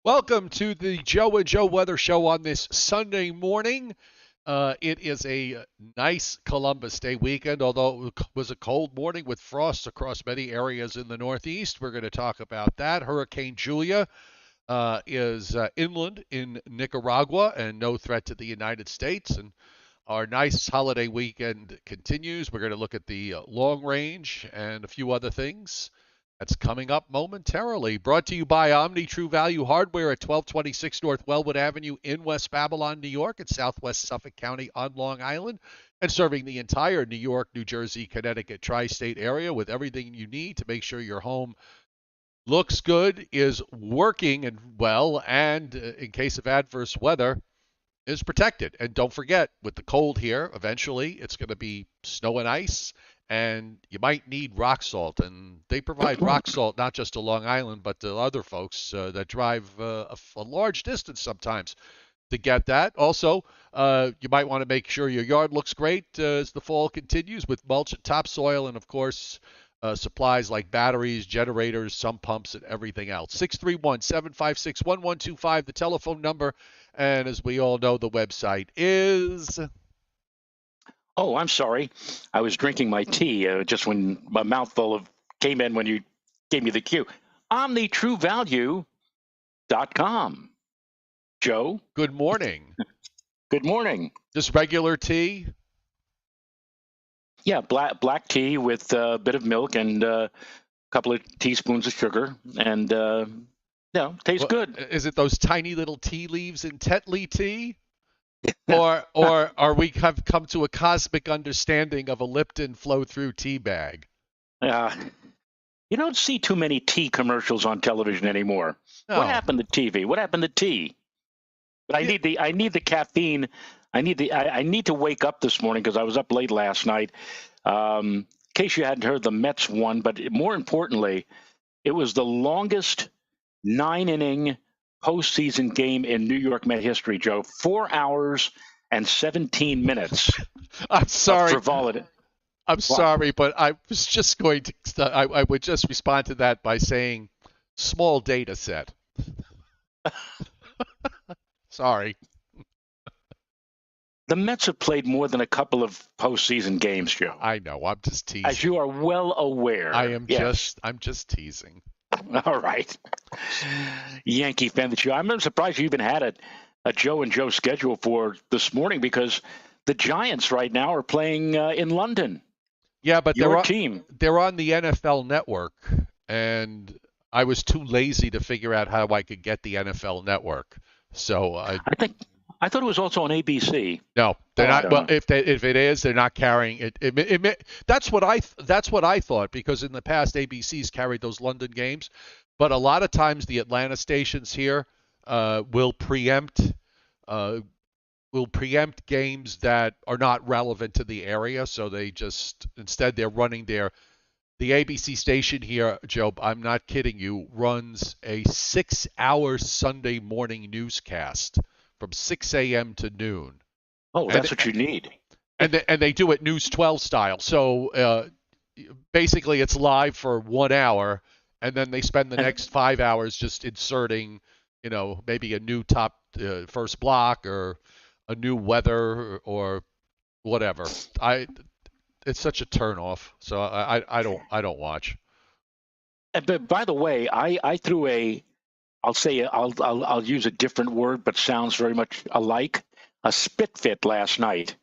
Welcome to the Joe and Joe Weather Show on this Sunday morning. It is a nice Columbus Day weekend, although it was a cold morning with frost across many areas in the Northeast. We're going to talk about that. Hurricane Julia is inland in Nicaragua and no threat to the United States. And our nice holiday weekend continues. We're going to look at the long range and a few other things. That's coming up momentarily. Brought to you by Omni True Value Hardware at 1226 North Wellwood Avenue in West Babylon, New York, at Southwest Suffolk County on Long Island, and serving the entire New York, New Jersey, Connecticut tri-state area with everything you need to make sure your home looks good, is working and well, and in case of adverse weather, is protected. And don't forget, with the cold here, eventually it's going to be snow and ice, and you might need rock salt. And they provide rock salt not just to Long Island, but to other folks that drive a large distance sometimes to get that. Also, you might want to make sure your yard looks great as the fall continues with mulch and topsoil, and of course, supplies like batteries, generators, sump pumps, and everything else. 631-756-1125, the telephone number. And as we all know, the website is. Oh, I'm sorry. I was drinking my tea just when my mouthful of came in when you gave me the cue. OmniTrueValue.com. Joe, Good morning. good morning. Just regular tea? Yeah, black tea with a bit of milk and a couple of teaspoons of sugar, and tastes good. Is it those tiny little tea leaves in Tetley tea? Or are we have come to a cosmic understanding of a Lipton flow-through tea bag? Uh, you don't see too many tea commercials on television anymore. No. What happened to TV? What happened to tea? But I need the caffeine. I need to wake up this morning because I was up late last night. In case you hadn't heard, the Mets won, but more importantly, it was the longest 9-inning postseason game in New York Met history, Joe. 4 hours and 17 minutes. I'm sorry. I'm sorry, but I was just going to. I would just respond to that by saying, small data set. Sorry. The Mets have played more than a couple of postseason games, Joe. I know. I'm just teasing. As you are well aware. I'm just teasing. All right. Yankee fan that you. I'm surprised you even had a Joe and Joe schedule for this morning because the Giants right now are playing in London. Yeah, but your team. They're on the NFL Network, and I was too lazy to figure out how I could get the NFL Network. So I thought it was also on ABC. No, they're not. Well, if it is, they're not carrying it. That's what I thought, because in the past ABC's carried those London games, but a lot of times the Atlanta stations here will preempt games that are not relevant to the area. So they just instead they're running the ABC station here, Joe, I'm not kidding you, runs a 6-hour Sunday morning newscast from 6 a.m. to noon. Oh, that's what you need. And they do it News 12 style. So basically it's live for 1 hour, and then they spend the next 5 hours just inserting, maybe a new top first block or a new weather or whatever. It's such a turnoff. So I don't watch. But by the way, I threw I'll use a different word, but sounds very much alike. A spit fit last night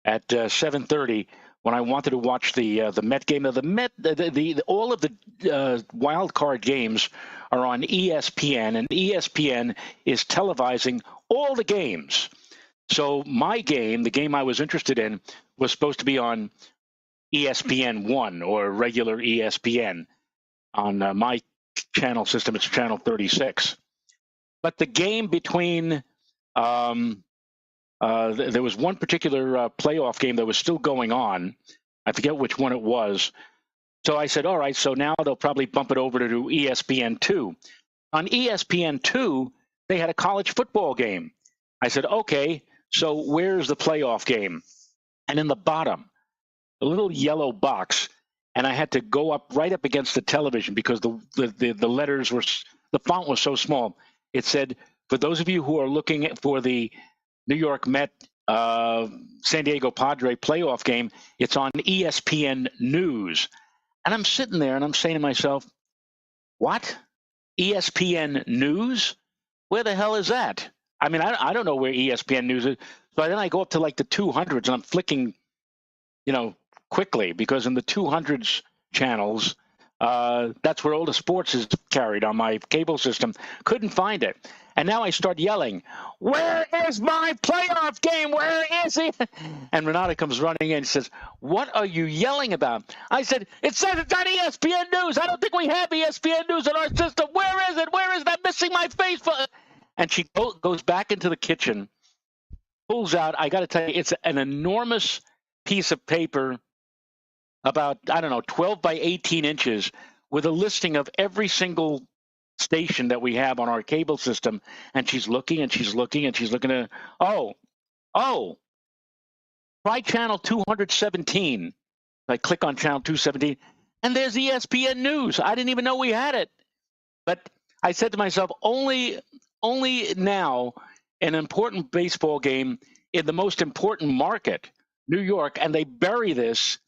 at 7:30 when I wanted to watch the Met game. The Met, all of the wild card games are on ESPN, and ESPN is televising all the games. So my game, the game I was interested in, was supposed to be on ESPN1 or regular ESPN on my channel system. It's channel 36. But the game between there was one particular playoff game that was still going on. I forget which one it was. So I said, all right, so now they'll probably bump it over to ESPN2. On ESPN2, they had a college football game. I said, okay, so where's the playoff game? And in the bottom, a little yellow box, and I had to go right up against the television because the letters were, the font was so small. It said, for those of you who are looking for the New York Met San Diego Padre playoff game, it's on ESPN News. And I'm sitting there and I'm saying to myself, what? ESPN News? Where the hell is that? I mean, I don't know where ESPN News is. So then I go up to like the 200s and I'm flicking, quickly, because in the 200s channels, that's where all the sports is carried on my cable system. Couldn't find it. And now I start yelling, where is my playoff game? Where is it? And Renata comes running in and says, what are you yelling about? I said, it says it's on ESPN News. I don't think we have ESPN News in our system. Where is it? Where is that? Missing my face. And she goes back into the kitchen, pulls out, I got to tell you, it's an enormous piece of paper, about, 12 by 18 inches, with a listing of every single station that we have on our cable system. And she's looking and she's looking and she's looking at, try channel 217. I click on channel 217 and there's ESPN News. I didn't even know we had it. But I said to myself, only now an important baseball game in the most important market, New York, and they bury this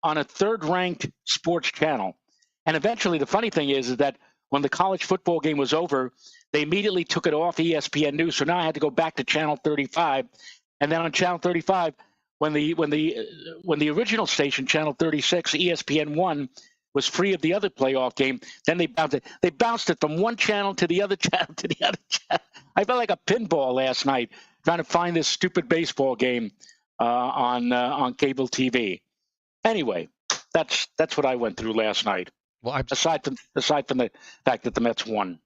on a third-ranked sports channel. And eventually, the funny thing is that when the college football game was over, they immediately took it off ESPN News. So now I had to go back to channel 35, and then on channel 35, when the original station, channel 36, ESPN1, was free of the other playoff game, then they bounced it. They bounced it from one channel to the other channel to the other channel. I felt like a pinball last night trying to find this stupid baseball game on cable TV. Anyway, that's what I went through last night. Well, aside from the fact that the Mets won.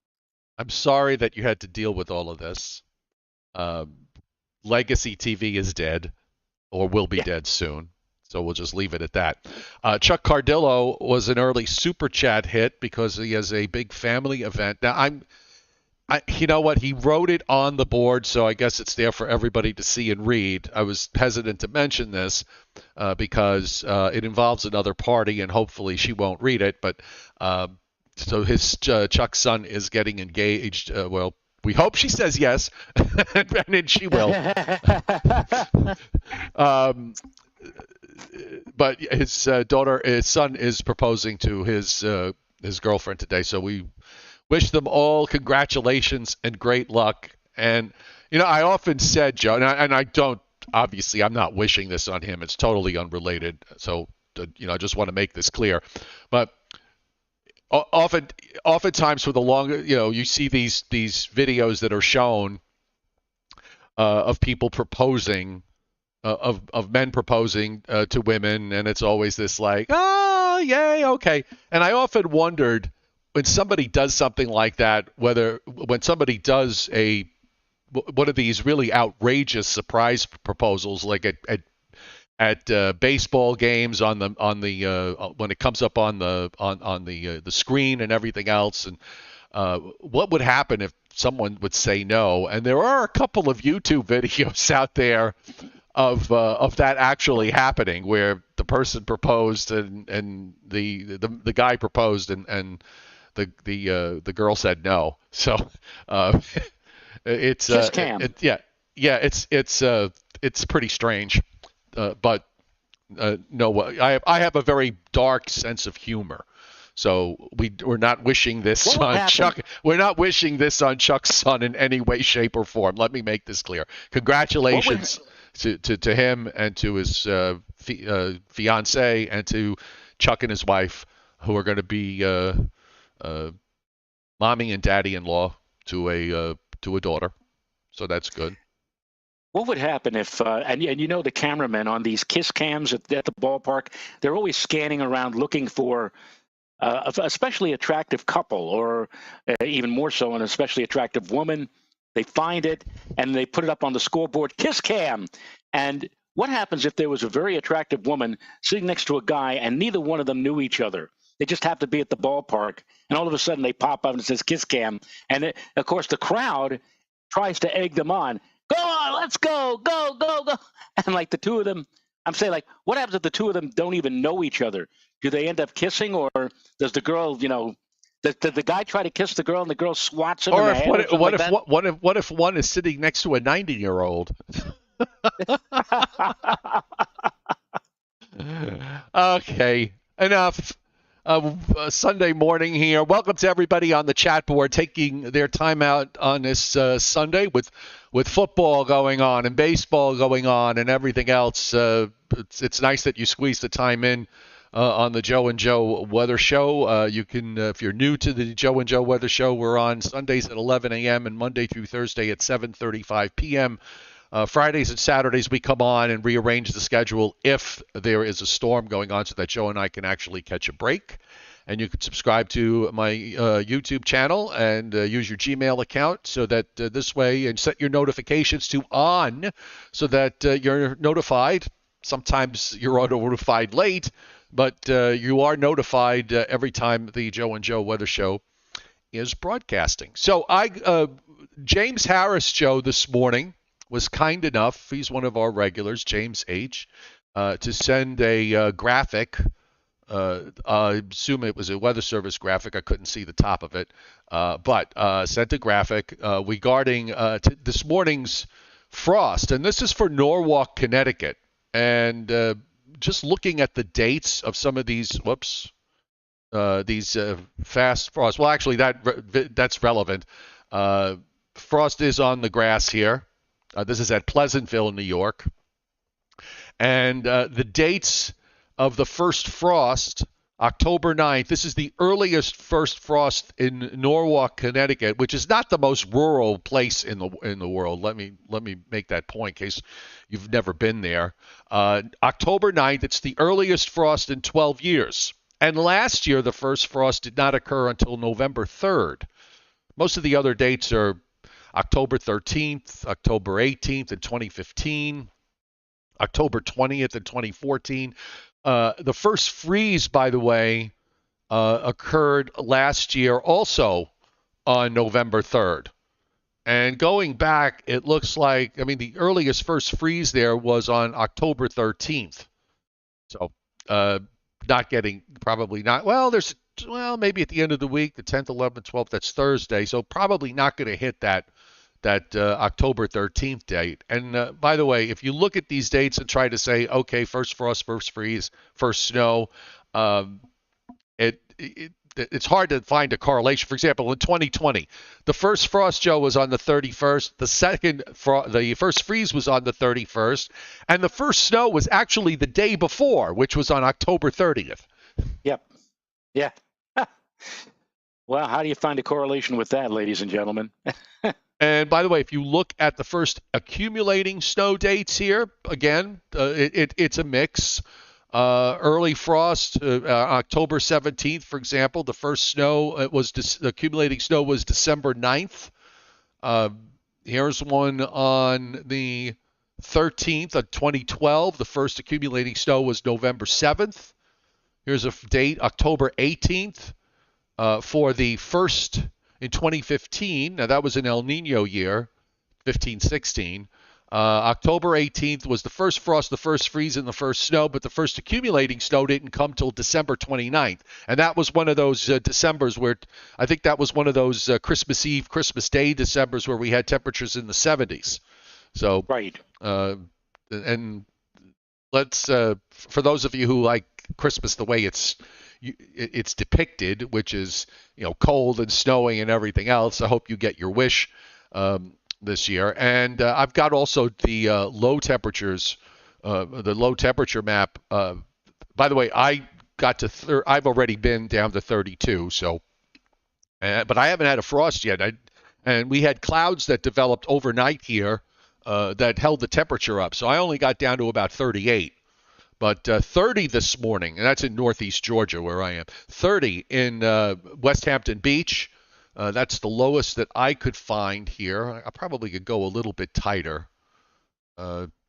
I'm sorry that you had to deal with all of this. Legacy TV is dead, or will be dead soon. So we'll just leave it at that. Chuck Cardillo was an early super chat hit because he has a big family event. Now you know what? He wrote it on the board, so I guess it's there for everybody to see and read. I was hesitant to mention this because it involves another party, and hopefully she won't read it. But so his Chuck's son is getting engaged. Well, we hope she says yes, and then she will. But his son is proposing to his girlfriend today, so we wish them all congratulations and great luck. And I often said, Joe, and I don't, obviously I'm not wishing this on him. It's totally unrelated. So I just want to make this clear. But oftentimes for the long, you see these videos that are shown of people proposing. Of men proposing to women, and it's always this like, oh, yay, okay. And I often wondered when somebody does something like that, when somebody does one of these really outrageous surprise proposals, like at baseball games when it comes up on the screen and everything else, and what would happen if someone would say no? And there are a couple of YouTube videos out there of that actually happening, where the person proposed and the guy proposed and the girl said no. So it's Kiss cam. It's pretty strange, but no, I have a very dark sense of humor. So we're not wishing this on Chuck. We're not wishing this on Chuck's son in any way, shape, or form. Let me make this clear. Congratulations to him and to his fiance and to Chuck and his wife, who are going to be mommy and daddy-in-law to a daughter. So that's good. What would happen if, and the cameramen on these kiss cams at the ballpark, they're always scanning around looking for especially attractive couple, or even more so an especially attractive woman. They find it and they put it up on the scoreboard, kiss cam. And what happens if there was a very attractive woman sitting next to a guy and neither one of them knew each other? They just have to be at the ballpark, and all of a sudden they pop up and it says kiss cam. And of course the crowd tries to egg them on. Go on, let's go, go, go, go. And like the two of them, I'm saying, like, what happens if the two of them don't even know each other? Do they end up kissing, or does the girl, Did the guy try to kiss the girl and the girl swats him in Or the if head or something like that? what if one is sitting next to a 90-year-old? Okay, enough. Sunday morning here. Welcome to everybody on the chat board taking their time out on this Sunday with football going on and baseball going on and everything else. It's nice that you squeeze the time in on the Joe and Joe Weather Show. You can, if you're new to the Joe and Joe Weather Show, we're on Sundays at 11 a.m. and Monday through Thursday at 7:35 p.m. Fridays and Saturdays, we come on and rearrange the schedule if there is a storm going on so that Joe and I can actually catch a break. And you can subscribe to my YouTube channel and use your Gmail account so that this way, and set your notifications to on so that you're notified. Sometimes you're notified late, but you are notified every time the Joe and Joe Weather Show is broadcasting. So James Harris, Joe, this morning was kind enough, he's one of our regulars, James H., to send a graphic. I assume it was a Weather Service graphic. I couldn't see the top of it. But sent a graphic regarding this morning's frost. And this is for Norwalk, Connecticut. And just looking at the dates of some of these, these fast frosts. Well, actually, that's relevant. Frost is on the grass here. This is at Pleasantville, New York. And the dates of the first frost, October 9th. This is the earliest first frost in Norwalk, Connecticut, which is not the most rural place in the world. Let me make that point in case you've never been there. October 9th, it's the earliest frost in 12 years. And last year, the first frost did not occur until November 3rd. Most of the other dates are October 13th, October 18th in 2015, October 20th in 2014. The first freeze, by the way, occurred last year also on November 3rd. And going back, it looks like, the earliest first freeze there was on October 13th. So maybe at the end of the week, the 10th, 11th, 12th, that's Thursday. So probably not going to hit that October 13th date. And by the way, if you look at these dates and try to say, okay, first frost, first freeze, first snow, it's hard to find a correlation. For example, in 2020, the first frost, Joe, was on the 31st. The first freeze was on the 31st, and the first snow was actually the day before, which was on October 30th. Yep. Yeah. Well, how do you find a correlation with that, ladies and gentlemen? And by the way, if you look at the first accumulating snow dates here, again, it's a mix. Early frost, October 17th, for example, the first snow accumulating snow was December 9th. Here's one on the 13th of 2012. The first accumulating snow was November 7th. Here's a date, October 18th, for the first in 2015. Now, that was an El Nino year, 15-16. October 18th was the first frost, the first freeze, and the first snow, but the first accumulating snow didn't come till December 29th. And that was one of those Decembers where I think that was one of those Christmas Eve, Christmas Day Decembers where we had temperatures in the 70s. So, right. And let's, for those of you who like Christmas the way it's depicted, which is, cold and snowing and everything else, I hope you get your wish this year. And I've got also the low temperatures, the low temperature map. By the way, I've already been down to 32, so, but I haven't had a frost yet. And we had clouds that developed overnight here that held the temperature up, so I only got down to about 38. But 30 this morning, and that's in northeast Georgia where I am. 30 in West Hampton Beach. That's the lowest that I could find here. I probably could go a little bit tighter.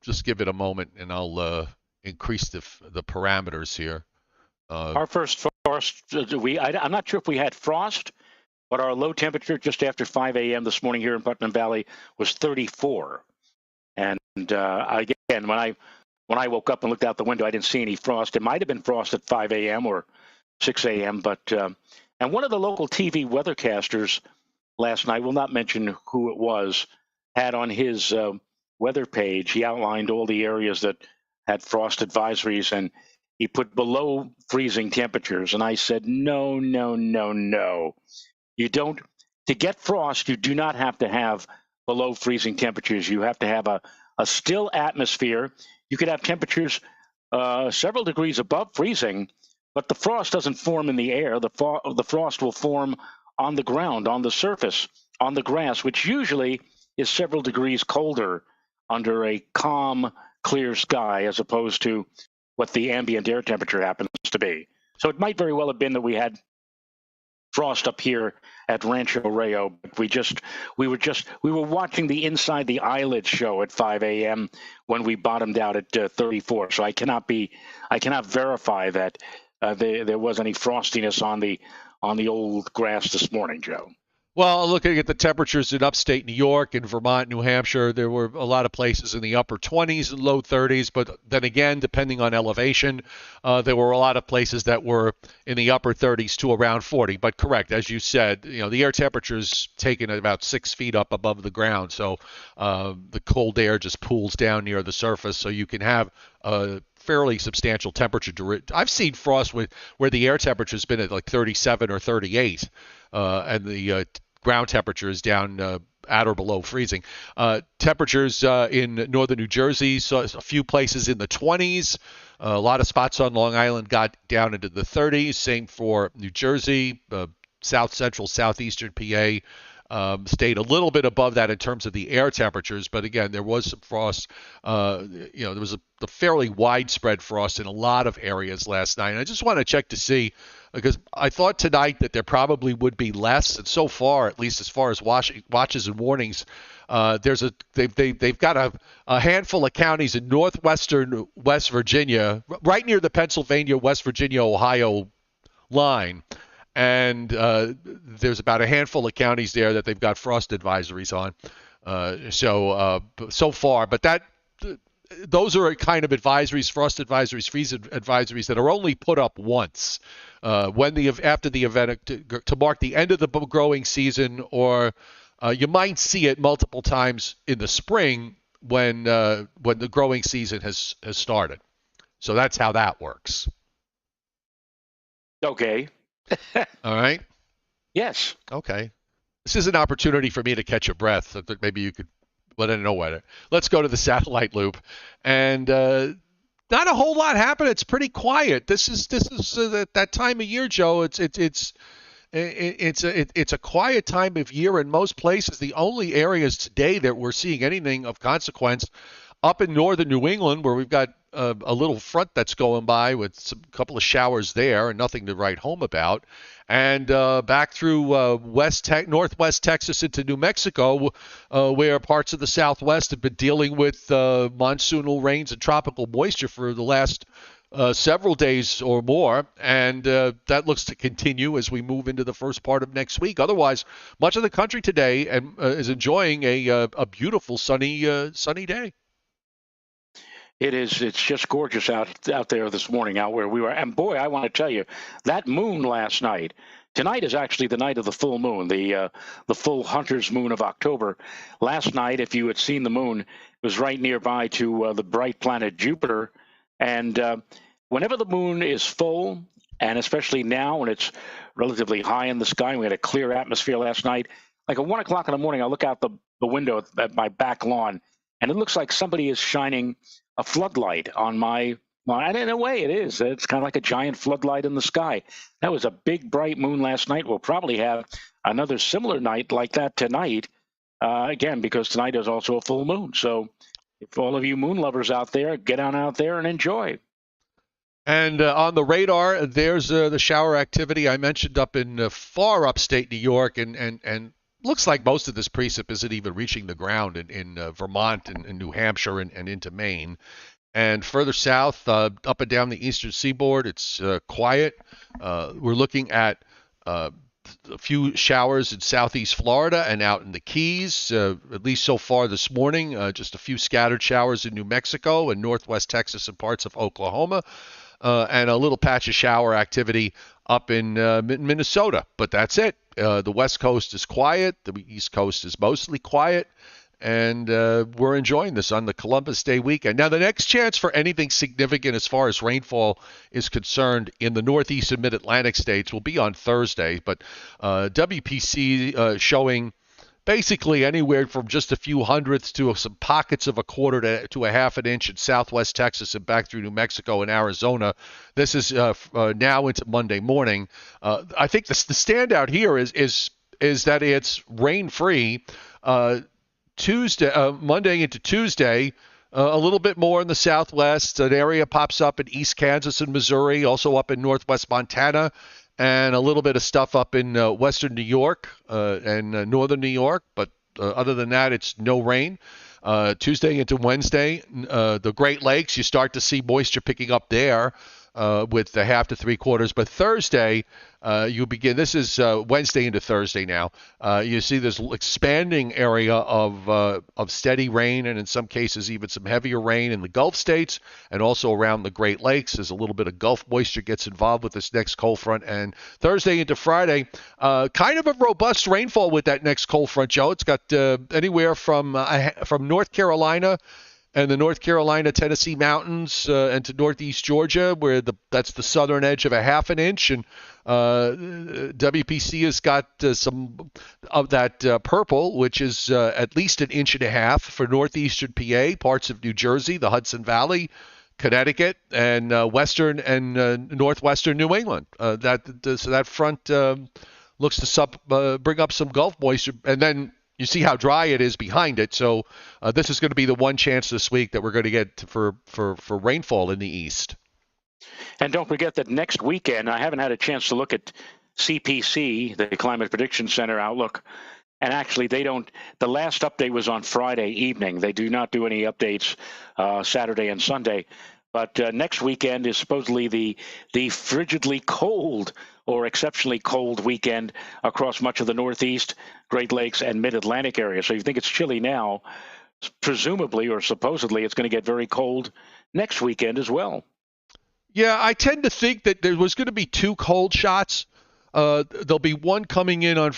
Just give it a moment, and I'll increase the parameters here. Our first frost, I'm not sure if we had frost, but our low temperature just after 5 a.m. this morning here in Putnam Valley was 34. And again, when I woke up and looked out the window, I didn't see any frost. It might have been frost at 5 a.m. or 6 a.m., but And one of the local TV weathercasters last night, will not mention who it was, had on his weather page, he outlined all the areas that had frost advisories, and he put below freezing temperatures. And I said, no, no, no, no. You don't, to get frost, you do not have to have below freezing temperatures. You have to have a still atmosphere. You could have temperatures several degrees above freezing, but the frost doesn't form in the air. The frost will form on the ground, on the surface, on the grass, which usually is several degrees colder under a calm, clear sky as opposed to what the ambient air temperature happens to be. So it might very well have been that we had frost up here at Rancho Rayo. We were watching the inside the eyelid show at 5 a.m. when we bottomed out at 34. So I cannot verify that there was any frostiness on the old grass this morning, Joe. Well, looking at the temperatures in upstate New York and Vermont, New Hampshire, there were a lot of places in the upper 20s and low 30s. But then again, depending on elevation, there were a lot of places that were in the upper 30s to around 40. But correct, as you said, the air temperature is taken at about 6 feet up above the ground. So the cold air just pools down near the surface. So you can have a fairly substantial temperature. I've seen frost where the air temperature has been at like 37 or 38, and the ground temperature is down at or below freezing. Temperatures in northern New Jersey, so a few places in the 20s. A lot of spots on Long Island got down into the 30s. Same for New Jersey, south central, southeastern PA. Stayed a little bit above that in terms of the air temperatures, but again, there was some frost. There was a fairly widespread frost in a lot of areas last night. And I just want to check to see, because I thought tonight that there probably would be less, and so far, at least as far as watches and warnings, they've got a handful of counties in northwestern West Virginia, right near the Pennsylvania, West Virginia, Ohio line. And there's about a handful of counties there that they've got frost advisories on. So far, but those are kind of advisories, frost advisories, freeze advisories that are only put up once after the event to mark the end of the growing season, or you might see it multiple times in the spring when the growing season has started. So that's how that works. Okay. All right. Yes. Okay. This is an opportunity for me to catch a breath. Maybe you could let it know what. Let's go to the satellite loop, and not a whole lot happened. It's pretty quiet. This is that time of year, Joe. It's a quiet time of year in most places. The only areas today that we're seeing anything of consequence up in northern New England, where we've got a little front that's going by with a couple of showers there and nothing to write home about, and back through northwest Texas into New Mexico, where parts of the Southwest have been dealing with monsoonal rains and tropical moisture for the last several days or more, and that looks to continue as we move into the first part of next week. Otherwise, much of the country today is enjoying a beautiful sunny day. It is. It's just gorgeous out there this morning, out where we were. And boy, I want to tell you, that moon last night. Tonight is actually the night of the full moon, the full hunter's moon of October. Last night, if you had seen the moon, it was right nearby to the bright planet Jupiter. And whenever the moon is full, and especially now when it's relatively high in the sky, we had a clear atmosphere last night. Like at 1 o'clock in the morning, I look out the window at my back lawn, and it looks like somebody is shining a floodlight on my lawn. And in a way, it is. It's kind of like a giant floodlight in the sky. That was a big, bright moon last night. We'll probably have another similar night like that tonight, again, because tonight is also a full moon. So if all of you moon lovers out there, get on out there and enjoy. And on the radar, there's the shower activity I mentioned up in far upstate New York, and looks like most of this precip isn't even reaching the ground in Vermont and New Hampshire and into Maine. And further south, up and down the eastern seaboard, it's quiet. We're looking at a few showers in southeast Florida and out in the Keys, at least so far this morning. Just a few scattered showers in New Mexico and northwest Texas and parts of Oklahoma. and a little patch of shower activity up in Minnesota. But that's it. The West Coast is quiet. The East Coast is mostly quiet. And we're enjoying this on the Columbus Day weekend. Now, the next chance for anything significant as far as rainfall is concerned in the Northeast and Mid-Atlantic states will be on Thursday. But WPC showing basically anywhere from just a few hundredths to some pockets of a quarter to a half an inch in southwest Texas and back through New Mexico and Arizona. This is now into Monday morning. I think the standout here is that it's rain-free. Monday into Tuesday, a little bit more in the southwest. An area pops up in East Kansas and Missouri, also up in northwest Montana, and a little bit of stuff up in western New York and northern New York. But other than that, it's no rain. Tuesday into Wednesday, the Great Lakes, you start to see moisture picking up there with the half to three quarters. But Thursday, you begin. This is Wednesday into Thursday now. You see this expanding area of steady rain, and in some cases even some heavier rain in the Gulf states and also around the Great Lakes. As a little bit of Gulf moisture gets involved with this next cold front. And Thursday into Friday, kind of a robust rainfall with that next cold front, Joe. It's got anywhere from North Carolina and the North Carolina-Tennessee mountains and to northeast Georgia, where that's the southern edge of a half an inch. And WPC has got some of that purple, which is at least an inch and a half for northeastern PA, parts of New Jersey, the Hudson Valley, Connecticut, and western and northwestern New England. So that front looks to bring up some Gulf moisture, and then you see how dry it is behind it. So this is going to be the one chance this week that we're going to get for rainfall in the east. And don't forget that next weekend, I haven't had a chance to look at CPC, the Climate Prediction Center outlook. And actually, the last update was on Friday evening. They do not do any updates Saturday and Sunday. But next weekend is supposedly the frigidly cold or exceptionally cold weekend across much of the Northeast, Great Lakes, and Mid-Atlantic area. So you think it's chilly now, presumably or supposedly it's going to get very cold next weekend as well. Yeah, I tend to think that there was going to be two cold shots. There'll be one coming in on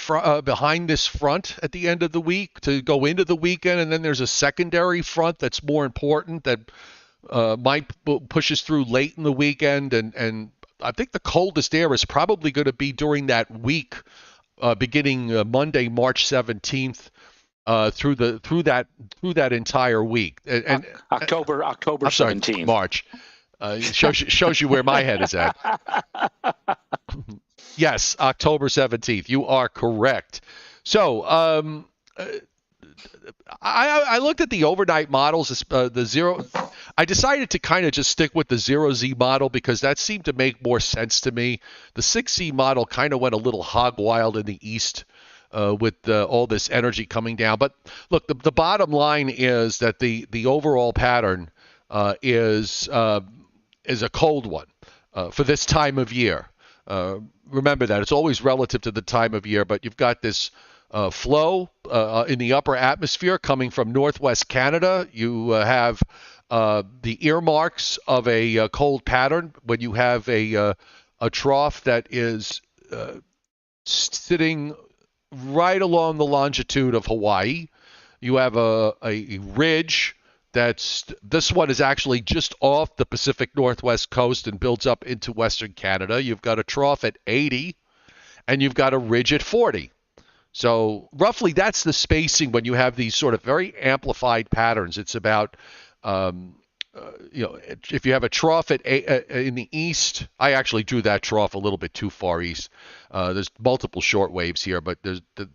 behind this front at the end of the week to go into the weekend, and then there's a secondary front that's more important that might pushes through late in the weekend, and I think the coldest air is probably going to be during that week, beginning Monday, March 17th, through that entire week. And October 17th. March. Shows you where my head is at. Yes, October 17th. You are correct. So I looked at the overnight models, the zero. I decided to kind of just stick with the 0Z model because that seemed to make more sense to me. The 6Z model kind of went a little hog wild in the east with all this energy coming down. But look, the bottom line is that the overall pattern is a cold one for this time of year. Remember that it's always relative to the time of year, but you've got this flow in the upper atmosphere coming from northwest Canada. You have the earmarks of a cold pattern when you have a trough that is sitting right along the longitude of Hawaii. You have a ridge this one is actually just off the Pacific Northwest coast and builds up into western Canada. You've got a trough at 80 and you've got a ridge at 40. So roughly that's the spacing when you have these sort of very amplified patterns. It's about, if you have a trough in the east, I actually drew that trough a little bit too far east. There's multiple short waves here, but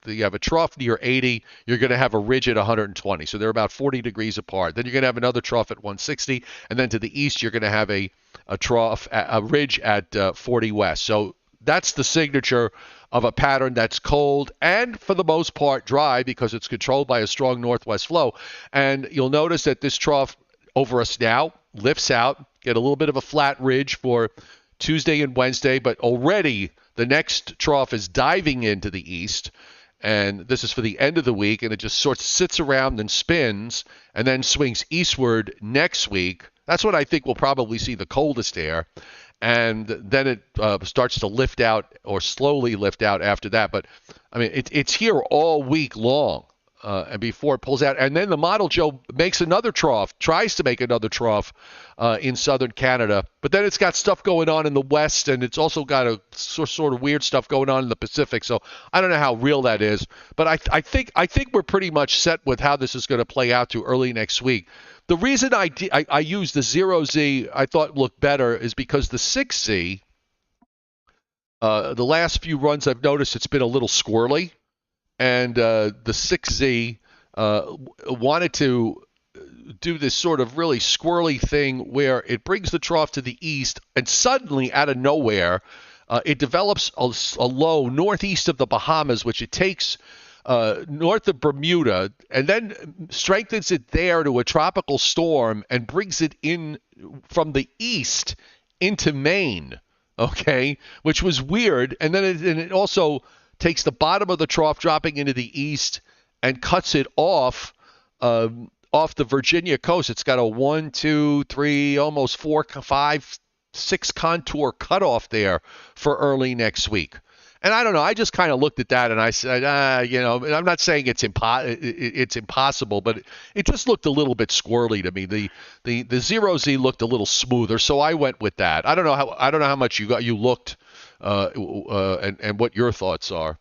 you have a trough near 80, you're going to have a ridge at 120. So they're about 40 degrees apart. Then you're going to have another trough at 160, and then to the east, you're going to have a ridge at 40 west. So that's the signature of a pattern that's cold and for the most part dry because it's controlled by a strong northwest flow. And you'll notice that this trough over us now lifts out, get a little bit of a flat ridge for Tuesday and Wednesday, but already the next trough is diving into the east. and this is for the end of the week, and it just sort of sits around and spins and then swings eastward next week. That's when I think we'll probably see the coldest air, and then it starts to lift out or slowly lift out after that. But I mean, it's here all week long. And before it pulls out, and then the model Joe makes another trough, tries to make another trough in southern Canada, but then it's got stuff going on in the west, and it's also got a sort of weird stuff going on in the Pacific. So I don't know how real that is, but I think we're pretty much set with how this is going to play out to early next week. The reason I used the 0Z I thought looked better is because the 6Z, the last few runs I've noticed it's been a little squirrely. And the 6Z wanted to do this sort of really squirrely thing where it brings the trough to the east, and suddenly, out of nowhere, it develops a low northeast of the Bahamas, which it takes north of Bermuda, and then strengthens it there to a tropical storm and brings it in from the east into Maine, okay, which was weird. And then it also takes the bottom of the trough dropping into the east and cuts it off the Virginia coast. It's got a 1, 2, 3, almost 4, 5, 6 contour cutoff there for early next week. And I don't know. I just kind of looked at that and I said, I'm not saying it's impossible, but it just looked a little bit squirrely to me. The 0Z looked a little smoother, so I went with that. I don't know how much you looked. And what your thoughts are.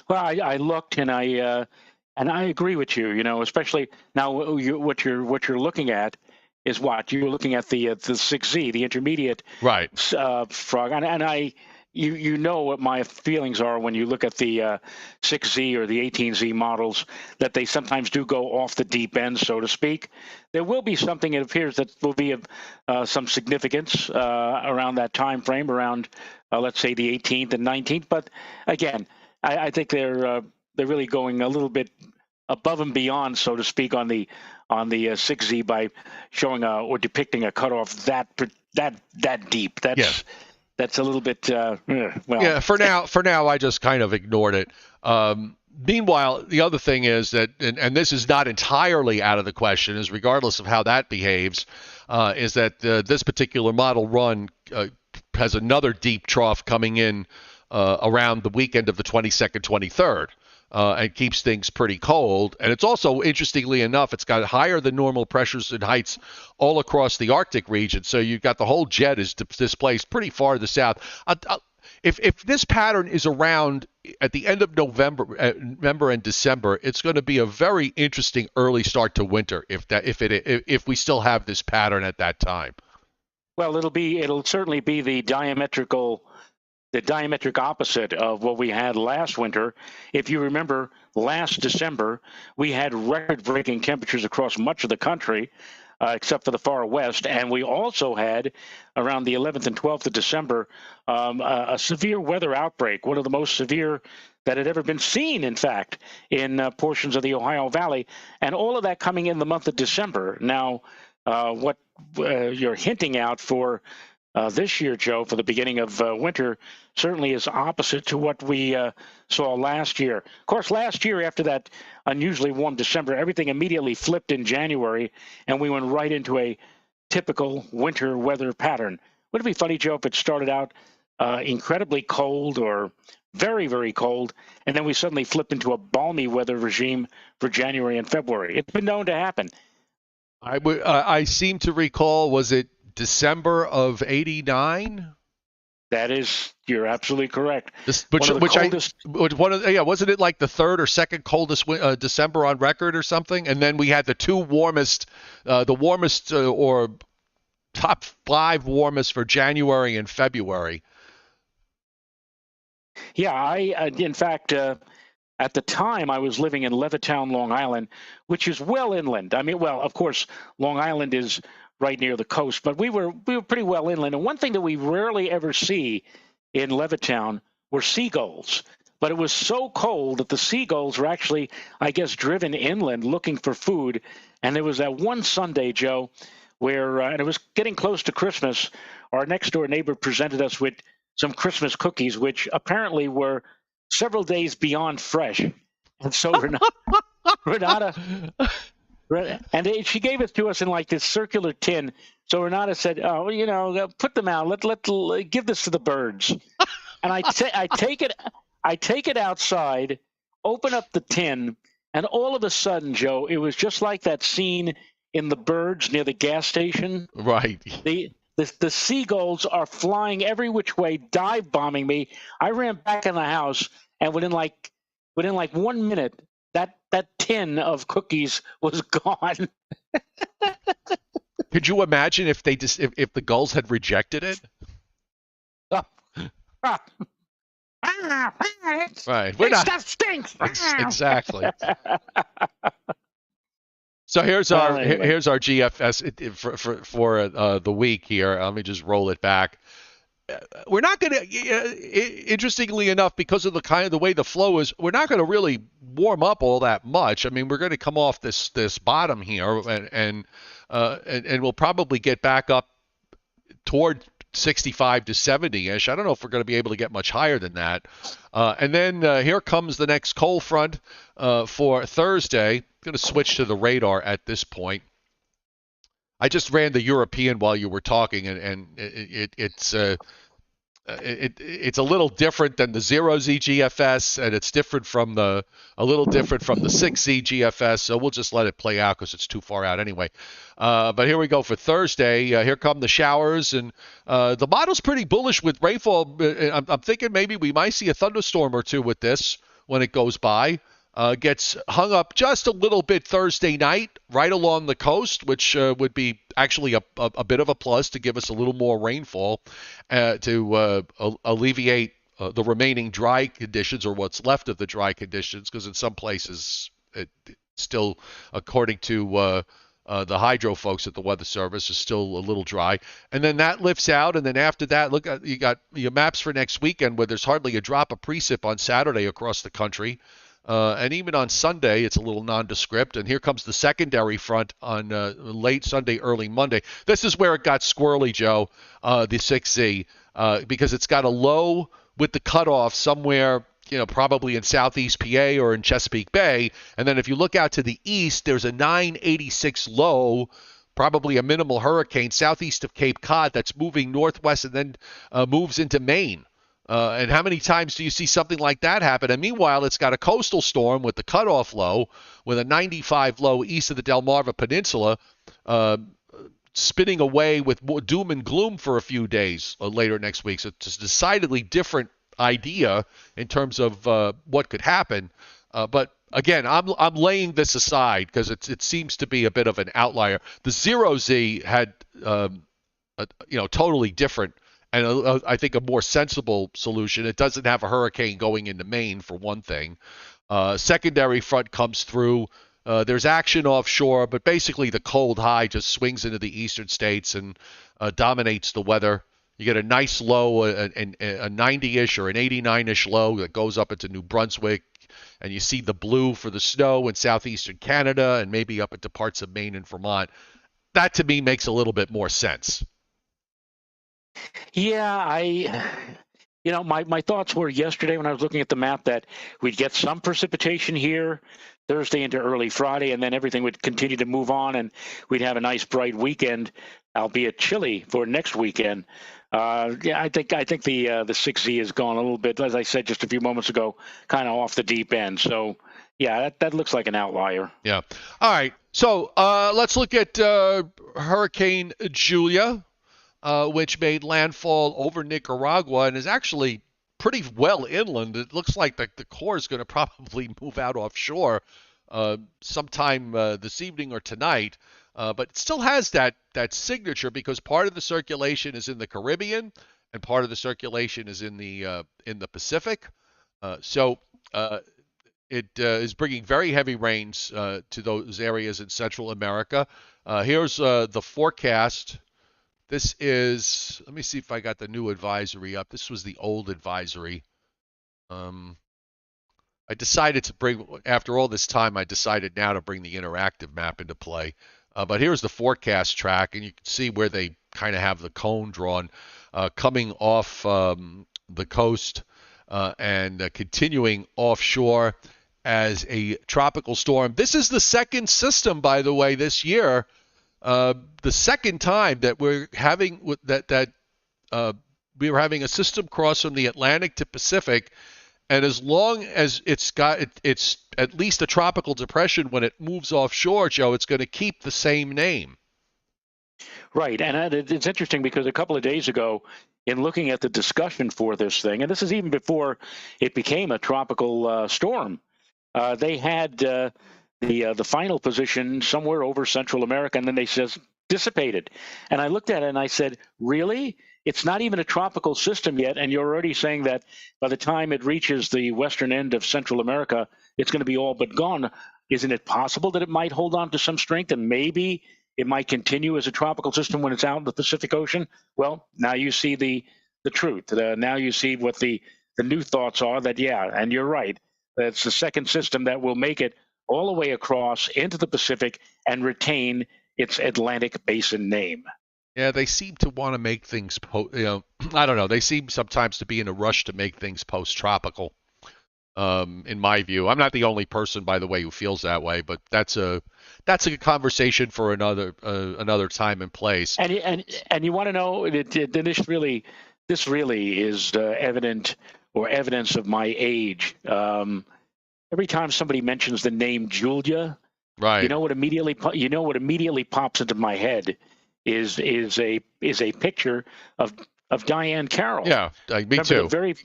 Well, I looked and I agree with you. Especially now what you're looking at is what you're looking at the 6Z, the intermediate right frog, and you know what my feelings are when you look at the 6Z or the 18Z models, that they sometimes do go off the deep end, so to speak. There will be something, it appears, that will be of some significance around that time frame, around let's say the 18th and 19th. But again, I think they're really going a little bit above and beyond, so to speak, on the 6Z by showing or depicting a cutoff that deep. That's a little bit well. Yeah, for now, I just kind of ignored it. Meanwhile, the other thing is that, and this is not entirely out of the question, is regardless of how that behaves, is that this particular model run has another deep trough coming in around the weekend of the 22nd, 23rd. And keeps things pretty cold. And it's also, interestingly enough, it's got higher than normal pressures and heights all across the Arctic region. So you've got the whole jet is displaced pretty far to the south. If this pattern is around at the end of November and December, it's going to be a very interesting early start to winter if we still have this pattern at that time. Well, it'll certainly be the diametric opposite of what we had last winter. If you remember, last December, we had record-breaking temperatures across much of the country, except for the far west. And we also had, around the 11th and 12th of December, a severe weather outbreak, one of the most severe that had ever been seen, in fact, in portions of the Ohio Valley. And all of that coming in the month of December. Now, what you're hinting out for this year, Joe, for the beginning of winter, certainly is opposite to what we saw last year. Of course, last year, after that unusually warm December, everything immediately flipped in January, and we went right into a typical winter weather pattern. Wouldn't it be funny, Joe, if it started out incredibly cold or very, very cold, and then we suddenly flipped into a balmy weather regime for January and February? It's been known to happen. I seem to recall, was it December of '89? You're absolutely correct. Wasn't it like the third or second coldest December on record or something? And then we had the two warmest, or top 5 warmest for January and February. Yeah, in fact, at the time, I was living in Levittown, Long Island, which is well inland. I mean, well, of course, Long Island is right near the coast, but we were pretty well inland. And one thing that we rarely ever see in Levittown were seagulls. But it was so cold that the seagulls were actually, I guess, driven inland looking for food. And there was that one Sunday, Joe, where, and it was getting close to Christmas, our next door neighbor presented us with some Christmas cookies, which apparently were several days beyond fresh, and so Renata, she gave it to us in like this circular tin. So Renata said, "Oh, put them out. Give this to the birds." And I take it outside, open up the tin, and all of a sudden, Joe, it was just like that scene in The Birds near the gas station. Right. The seagulls are flying every which way, dive bombing me. I ran back in the house, and within like 1 minute, that tin of cookies was gone. Could you imagine if if the gulls had rejected it? Right. We're This not. stuff stinks. Exactly. So here's our GFS for the week here. Let me just roll it back. We're not going to, interestingly enough, because of the way the flow is, we're not going to really warm up all that much. I mean, we're going to come off this bottom here, and we'll probably get back up toward 65 to 70-ish. I don't know if we're going to be able to get much higher than that. And then here comes the next cold front for Thursday. I'm going to switch to the radar at this point. I just ran the European while you were talking, and it's a little different than the 0Z GFS, and it's a little different from the 6Z GFS. So we'll just let it play out because it's too far out anyway. But here we go for Thursday. Here come the showers, and the model's pretty bullish with rainfall. I'm thinking maybe we might see a thunderstorm or two with this when it goes by. Gets hung up just a little bit Thursday night right along the coast, which would be actually a bit of a plus to give us a little more rainfall to alleviate the remaining dry conditions, or what's left of the dry conditions, because in some places it still, according to the hydro folks at the Weather Service, is still a little dry. And then that lifts out, and then after that, look at you got your maps for next weekend where there's hardly a drop of precip on Saturday across the country. And even on Sunday, it's a little nondescript. And here comes the secondary front on late Sunday, early Monday. This is where it got squirrely, Joe, the 6Z, because it's got a low with the cutoff somewhere, probably in southeast PA or in Chesapeake Bay. And then if you look out to the east, there's a 986 low, probably a minimal hurricane southeast of Cape Cod that's moving northwest and then moves into Maine. And how many times do you see something like that happen? And meanwhile, it's got a coastal storm with the cutoff low, with a 95 low east of the Delmarva Peninsula, spinning away with more doom and gloom for a few days later next week. So it's a decidedly different idea in terms of what could happen. But again, I'm laying this aside because it seems to be a bit of an outlier. The 0Z had totally different, and I think a more sensible solution. It doesn't have a hurricane going into Maine, for one thing. Secondary front comes through. There's action offshore, but basically the cold high just swings into the eastern states and dominates the weather. You get a nice low, a 90-ish or an 89-ish low that goes up into New Brunswick, and you see the blue for the snow in southeastern Canada and maybe up into parts of Maine and Vermont. That, to me, makes a little bit more sense. Yeah, my thoughts were yesterday when I was looking at the map that we'd get some precipitation here Thursday into early Friday, and then everything would continue to move on, and we'd have a nice bright weekend, albeit chilly for next weekend. Yeah, I think the 6Z has gone a little bit, as I said just a few moments ago, kind of off the deep end. So, yeah, that looks like an outlier. Yeah. All right. So let's look at Hurricane Julia, which made landfall over Nicaragua and is actually pretty well inland. It looks like the core is going to probably move out offshore sometime this evening or tonight. But it still has that signature because part of the circulation is in the Caribbean and part of the circulation is in the Pacific. So it is bringing very heavy rains to those areas in Central America. Here's the forecast. This is, let me see if I got the new advisory up. This was the old advisory. I decided to bring, after all this time, I decided now to bring the interactive map into play. But here's the forecast track, and you can see where they kind of have the cone drawn coming off the coast and continuing offshore as a tropical storm. This is the second system, by the way, this year. The second time that we're having we were having a system cross from the Atlantic to Pacific, and as long as it's at least a tropical depression, when it moves offshore, Joe, it's going to keep the same name. Right, and it's interesting because a couple of days ago, in looking at the discussion for this thing, and this is even before it became a tropical storm, they had the final position somewhere over Central America, and then they just dissipated. And I looked at it and I said, really? It's not even a tropical system yet, and you're already saying that by the time it reaches the western end of Central America, it's going to be all but gone. Isn't it possible that it might hold on to some strength and maybe it might continue as a tropical system when it's out in the Pacific Ocean? Well, now you see the truth. Now you see what the new thoughts are that, yeah, and you're right. It's the second system that will make it all the way across into the Pacific and retain its Atlantic Basin name. Yeah, they seem to want to make things, I don't know. They seem sometimes to be in a rush to make things post-tropical. In my view, I'm not the only person, by the way, who feels that way, but that's a conversation for another time and place. And you want to know this really is evident or evidence of my age. Every time somebody mentions the name Julia, right, you know what immediately pops into my head is a picture of Diane Carroll. Yeah, me too. Very,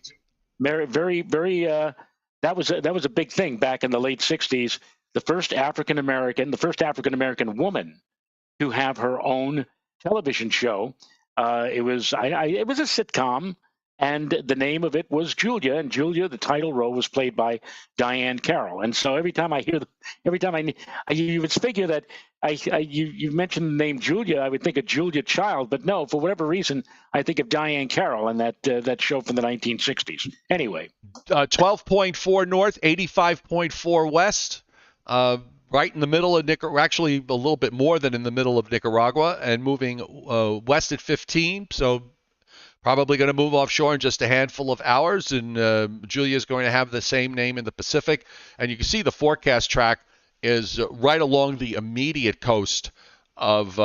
very. That was a big thing back in the late '60s. The first African American woman to have her own television show. It was a sitcom, and the name of it was Julia. And Julia, the title role, was played by Diane Carroll. And so every time you would figure that you mentioned the name Julia, I would think of Julia Child, but no, for whatever reason, I think of Diane Carroll and that show from the 1960s. Anyway, 12.4 north, 85.4 west. Right in the middle of Nicaragua, actually a little bit more than in the middle of Nicaragua, and moving west at 15. So probably going to move offshore in just a handful of hours. And Julia is going to have the same name in the Pacific. And you can see the forecast track is right along the immediate coast of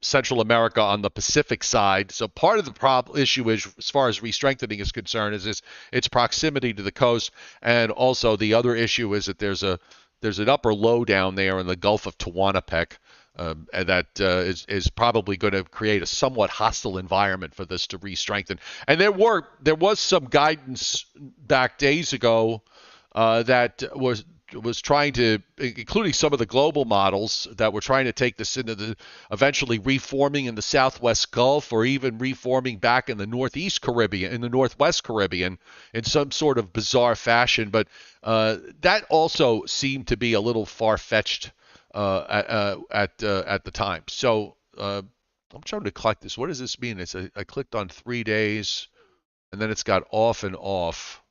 Central America on the Pacific side. So part of the issue is, as far as re-strengthening is concerned, is its proximity to the coast, and also the other issue is that there's an upper low down there in the Gulf of Tehuantepec that is probably going to create a somewhat hostile environment for this to re-strengthen. And there was some guidance back days ago that was trying to, including some of the global models that were trying to take this into the eventually reforming in the Southwest Gulf, or even reforming back in the Northwest Caribbean in some sort of bizarre fashion. But that also seemed to be a little far-fetched at the time. So I'm trying to collect this. What does this mean? I clicked on 3 days, and then it's got off and off.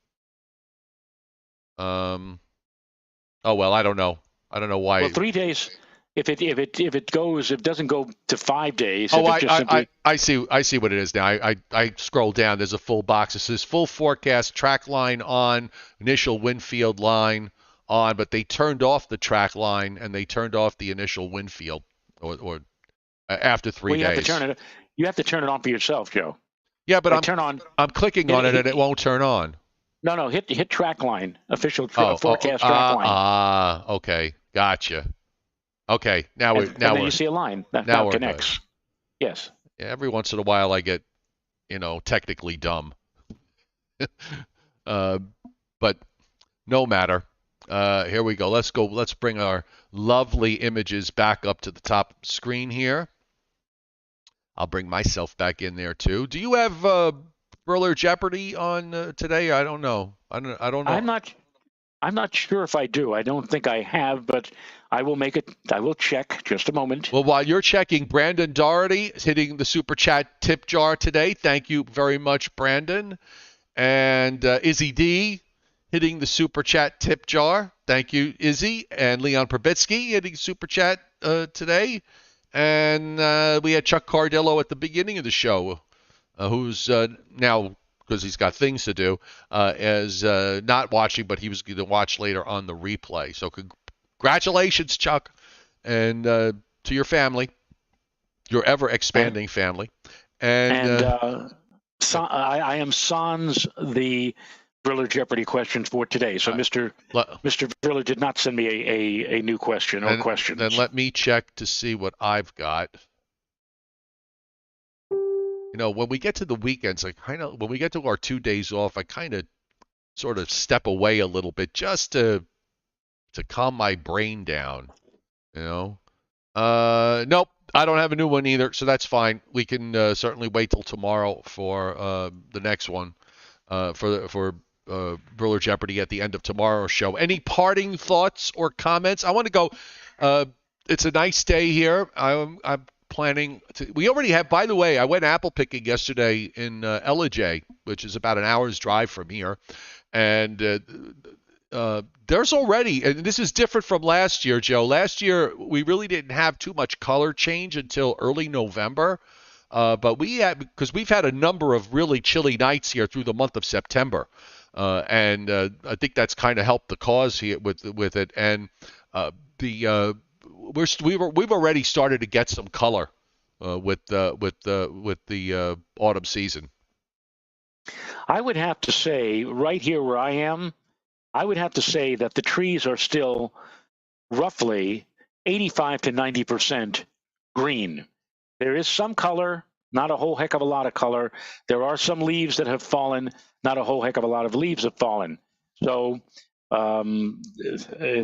Oh well, I don't know. I don't know why. Well, 3 days. If it doesn't go to 5 days. Oh, I see what it is now. I scroll down. There's a full box. It says full forecast, track line on, initial wind field line on, but they turned off the track line and they turned off the initial wind field, or after 3 days. You have to turn it on for yourself, Joe. Yeah, but I'm clicking on it and it won't turn on. No, hit track line, official forecast track line. Okay, gotcha. Okay, now then you see a line that connects. Good. Yes. Yeah, every once in a while I get, technically dumb. But no matter. Here we go. Let's bring our lovely images back up to the top screen here. I'll bring myself back in there too. Do you have Thriller Jeopardy on today? I don't know. I don't know. I'm not sure if I do. I don't think I have, but I will check. Just a moment. Well, while you're checking, Brandon Doherty is hitting the Super Chat tip jar today. Thank you very much, Brandon. And Izzy D hitting the Super Chat tip jar. Thank you, Izzy. And Leon Probitsky hitting Super Chat today. And we had Chuck Cardillo at the beginning of the show who's now, because he's got things to do, is not watching, but he was going to watch later on the replay. So congratulations, Chuck, and to your family, your ever And expanding family. And I am sans the Driller Jeopardy questions for today. So Mr. Driller did not send me a new question or questions. Then let me check to see what I've got. You know, when we get to the weekends, when we get to our 2 days off, I kind of sort of step away a little bit just to calm my brain down. You know, nope, I don't have a new one either, so that's fine. We can certainly wait till tomorrow for the next one for Briller Jeopardy at the end of tomorrow's show. Any parting thoughts or comments? I want to go. It's a nice day here. I'm planning to. We already have. By the way, I went apple picking yesterday in Ellijay, which is about an hour's drive from here, and there's already, and this is different from last year, Joe. Last year we really didn't have too much color change until early November, but because we've had a number of really chilly nights here through the month of September, and I think that's kind of helped the cause here with it, and we've already started to get some color with the autumn season. I would have to say, right here where I am, I would have to say that the trees are still roughly 85 to 90% green. There is some color, not a whole heck of a lot of color. There are some leaves that have fallen, not a whole heck of a lot of leaves have fallen. So,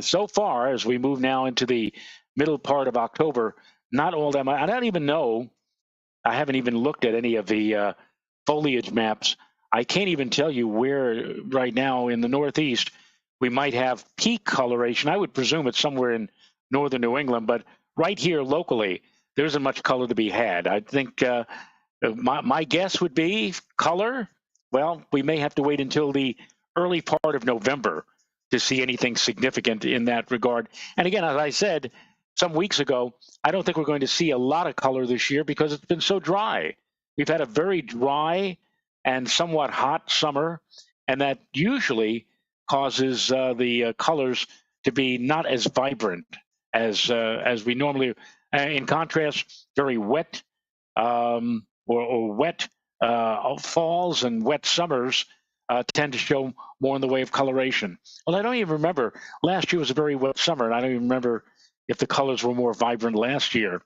so far, as we move now into the middle part of October, not all that much. I don't even know. I haven't even looked at any of the foliage maps. I can't even tell you where right now in the Northeast we might have peak coloration. I would presume it's somewhere in northern New England, but right here locally, there isn't much color to be had. I think my guess would be color. Well, we may have to wait until the early part of November to see anything significant in that regard. And again, as I said some weeks ago, I don't think we're going to see a lot of color this year because it's been so dry. We've had a very dry and somewhat hot summer, and that usually causes the colors to be not as vibrant as we normally. In contrast, very wet or wet falls and wet summers tend to show more in the way of coloration. Well, I don't even remember. Last year was a very wet summer, and I don't even remember if the colors were more vibrant last year.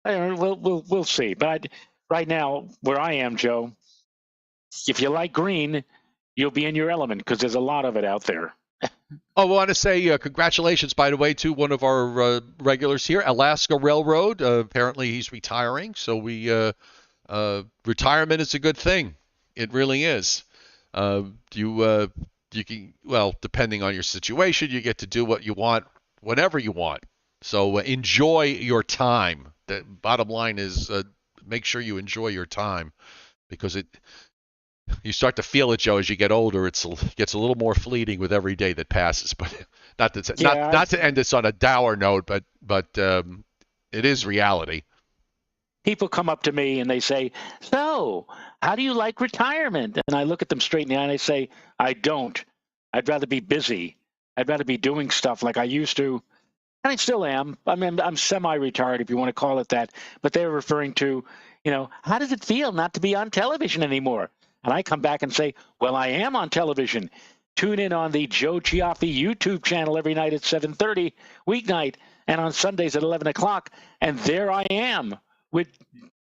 We'll see. But right now, where I am, Joe, if you like green, you'll be in your element because there's a lot of it out there. I want to say congratulations, by the way, to one of our regulars here, Alaska Railroad. Apparently, he's retiring, so retirement is a good thing. It really is. You can, well, depending on your situation, you get to do what you want whenever you want. So enjoy your time. The bottom line is make sure you enjoy your time because you start to feel it, Joe, as you get older. It gets a little more fleeting with every day that passes. But not to end this on a dour note, but it is reality. People come up to me and they say, "So, how do you like retirement?" And I look at them straight in the eye and I say, "I don't. I'd rather be busy. I'd rather be doing stuff like I used to." And I still am. I mean, I'm semi-retired, if you want to call it that. But they're referring to, how does it feel not to be on television anymore? And I come back and say, well, I am on television. Tune in on the Joe Cioffi YouTube channel every night at 7:30 weeknight and on Sundays at 11 o'clock. And there I am with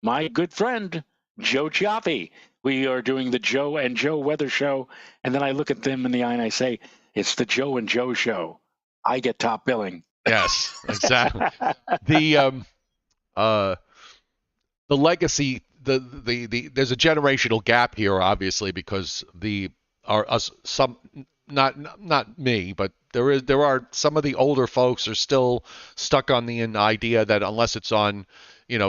my good friend, Joe Cioffi. We are doing the Joe and Joe Weather Show. And then I look at them in the eye and I say, it's the Joe and Joe Show. I get top billing. Yes, exactly. The legacy, there's a generational gap here, obviously, because not me, but there are some of the older folks are still stuck on the idea that unless it's on,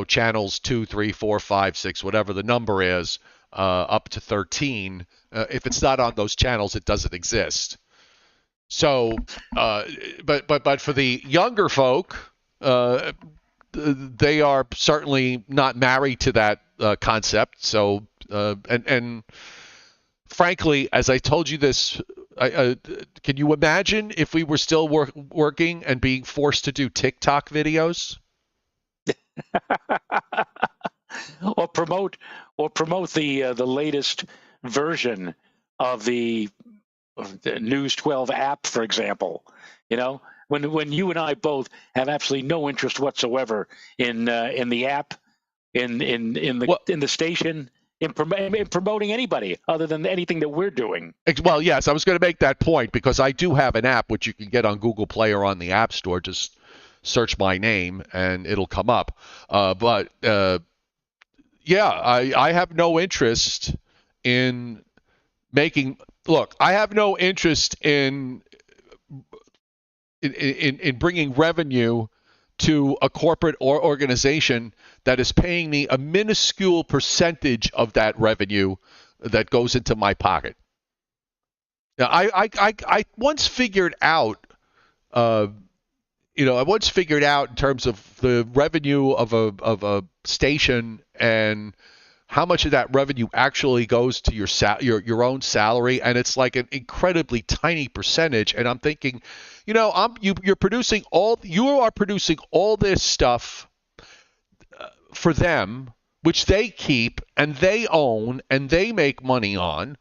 channels 2, 3, 4, 5, 6, whatever the number is, up to 13, if it's not on those channels, it doesn't exist. So, but for the younger folk, they are certainly not married to that concept. So And frankly, as I told you this, can you imagine if we were still working and being forced to do TikTok videos? or promote the latest version of the News 12 app, for example. You know, when you and I both have absolutely no interest whatsoever in the app, in the station, in promoting anybody other than anything that we're doing. Well, yes, I was going to make that point because I do have an app which you can get on Google Play or on the App Store. Just search my name and it'll come up. But yeah, I have no interest in making. Look, I have no interest in bringing revenue to a corporate or organization that is paying me a minuscule percentage of that revenue that goes into my pocket. Now, I once figured out, I once figured out in terms of the revenue of a station and how much of that revenue actually goes to your own salary, and it's like an incredibly tiny percentage. And I'm thinking, you are producing all this stuff for them, which they keep and they own and they make money on.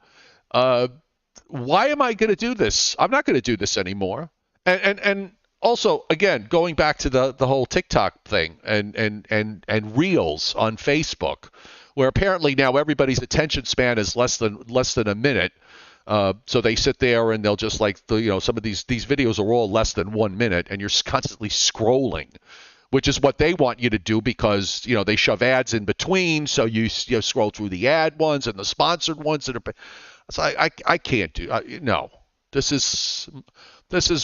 Why am I going to do this? I'm not going to do this anymore. And also, again, going back to the whole TikTok thing and Reels on Facebook, where apparently now everybody's attention span is less than a minute. So they sit there and they'll just some of these videos are all less than 1 minute, and you're constantly scrolling, which is what they want you to do because they shove ads in between, so you scroll through the ad ones and the sponsored ones that are. So I can't do no. This is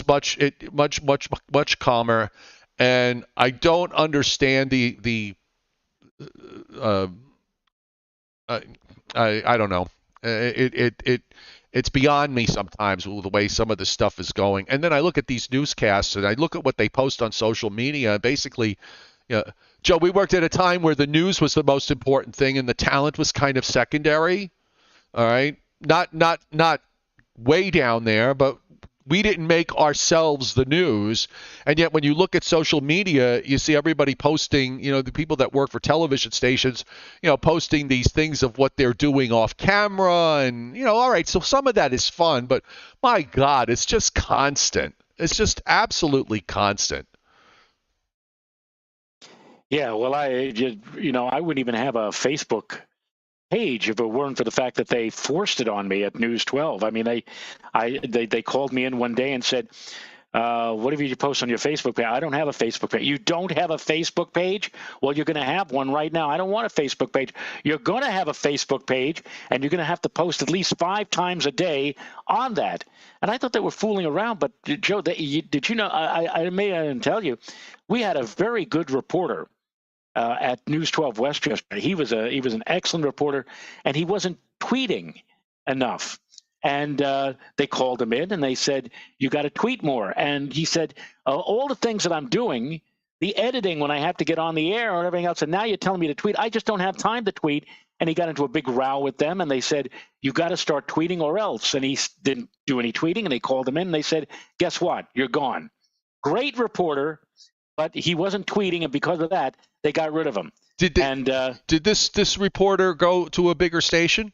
much calmer, and I don't understand the I don't know. It's beyond me sometimes the way some of this stuff is going. And then I look at these newscasts and I look at what they post on social media. Basically, Joe, we worked at a time where the news was the most important thing and the talent was kind of secondary. All right, not way down there, but we didn't make ourselves the news. And yet when you look at social media, you see everybody posting, the people that work for television stations, posting these things of what they're doing off camera. And, all right, so some of that is fun, but my God, it's just constant. It's just absolutely constant. Yeah, well, I wouldn't even have a Facebook page if it weren't for the fact that they forced it on me at News 12. I mean, they called me in one day and said, what have you post on your Facebook page? I don't have a Facebook page. You don't have a Facebook page? Well, you're going to have one right now. I don't want a Facebook page. You're going to have a Facebook page, and you're going to have to post at least 5 times a day on that. And I thought they were fooling around, but Joe, did you know, I may tell you, we had a very good reporter at News 12 Westchester. He was an excellent reporter, and he wasn't tweeting enough. And they called him in and they said, you got to tweet more. And he said, all the things that I'm doing, the editing when I have to get on the air and everything else, and now you're telling me to tweet, I just don't have time to tweet. And he got into a big row with them, and they said, you got to start tweeting or else. And he didn't do any tweeting, and they called him in and they said, guess what? You're gone. Great reporter, but he wasn't tweeting, and because of that, they got rid of him. Did this reporter go to a bigger station?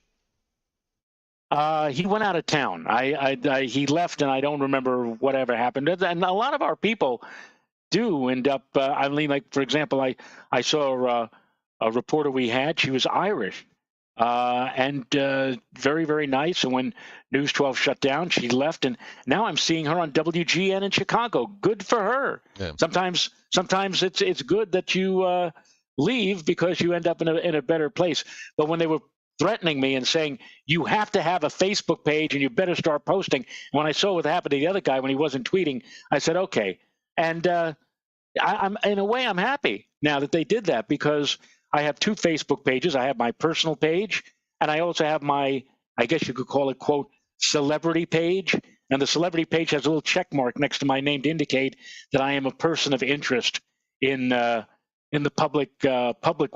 He went out of town. He left, and I don't remember whatever happened. And a lot of our people do end up. I mean, like for example, I saw a reporter we had. She was Irish, and very, very nice. And when News 12 shut down, she left, and now I'm seeing her on WGN in Chicago. Good for her. Yeah. Sometimes it's good that you leave because you end up in a better place. But when they were threatening me and saying, you have to have a Facebook page and you better start posting. And when I saw what happened to the other guy when he wasn't tweeting, I said, okay. And I'm in a way, I'm happy now that they did that because I have 2 Facebook pages. I have my personal page, and I also have my, I guess you could call it, quote, celebrity page. And the celebrity page has a little check mark next to my name to indicate that I am a person of interest in in the public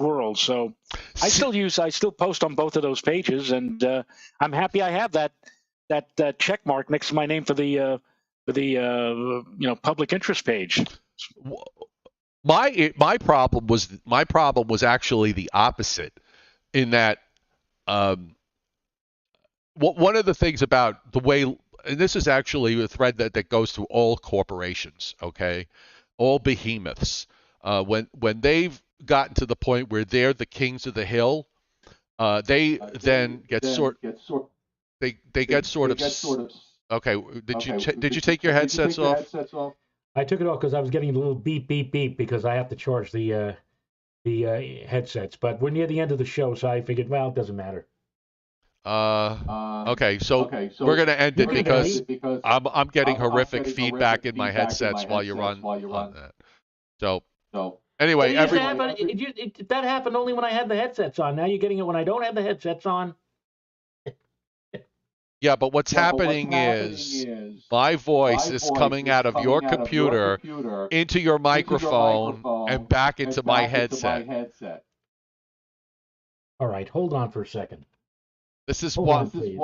world. So I still post on both of those pages, and I'm happy I have that check mark next to my name for the public interest page. My problem was actually the opposite, in that one of the things about the way, and this is actually a thread that goes through all corporations, okay, all behemoths, when they've gotten to the point where they're the kings of the hill, they then get sort they get sort of okay. Did you take your headsets off? I took it off because I was getting a little beep, beep, beep because I have to charge the headsets. But we're near the end of the show, so I figured, well, it doesn't matter. Okay, so we're gonna end it because I'm getting horrific feedback in my headsets while you're on that. So anyway, that happened only when I had the headsets on. Now you're getting it when I don't have the headsets on. Yeah, but what's happening is my voice is coming out of your computer into your microphone and back into my headset. All right, hold on for a second. This is Hold what. on, please.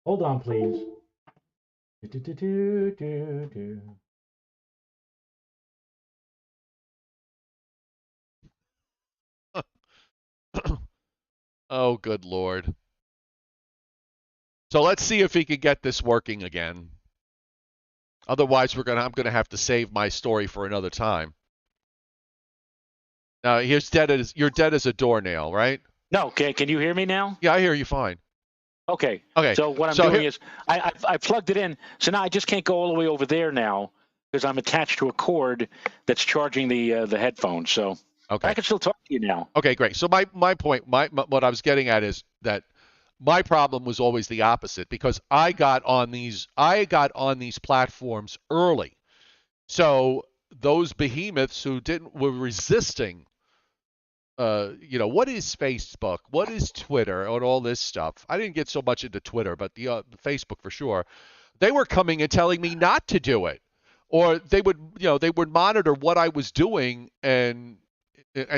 Hold on, please. Oh, good Lord. So let's see if he can get this working again. Otherwise, I'm gonna have to save my story for another time. Now, you're dead as a doornail, right? No, okay. Can you hear me now? Yeah, I hear you fine. Okay. Okay. So what I'm doing is I plugged it in. So now I just can't go all the way over there now because I'm attached to a cord that's charging the headphones. So okay. I can still talk to you now. Okay, great. So my point, what I was getting at is that my problem was always the opposite, because I got on these platforms early. So those behemoths who were resisting, what is Facebook, what is Twitter, and all this stuff. I didn't get so much into Twitter, but the Facebook for sure. They were coming and telling me not to do it, or they would monitor what I was doing, and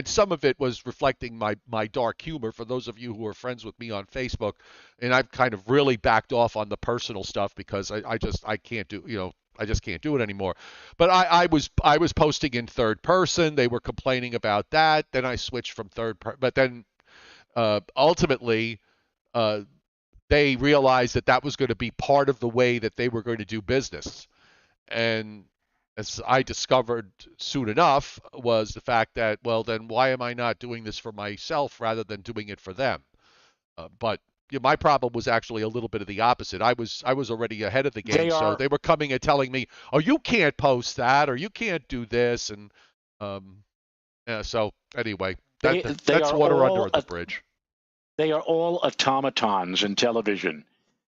some of it was reflecting my dark humor. For those of you who are friends with me on Facebook, and I've kind of really backed off on the personal stuff because I can't do, I just can't do it anymore. But I was posting in third person. They were complaining about that. Then I switched from but then ultimately they realized that was going to be part of the way that they were going to do business. And as I discovered soon enough was the fact that, well, then why am I not doing this for myself rather than doing it for them? But my problem was actually a little bit of the opposite. I was already ahead of the game, so they were coming and telling me, "Oh, you can't post that, or you can't do this," and so anyway, that's water under the bridge. They are all automatons in television.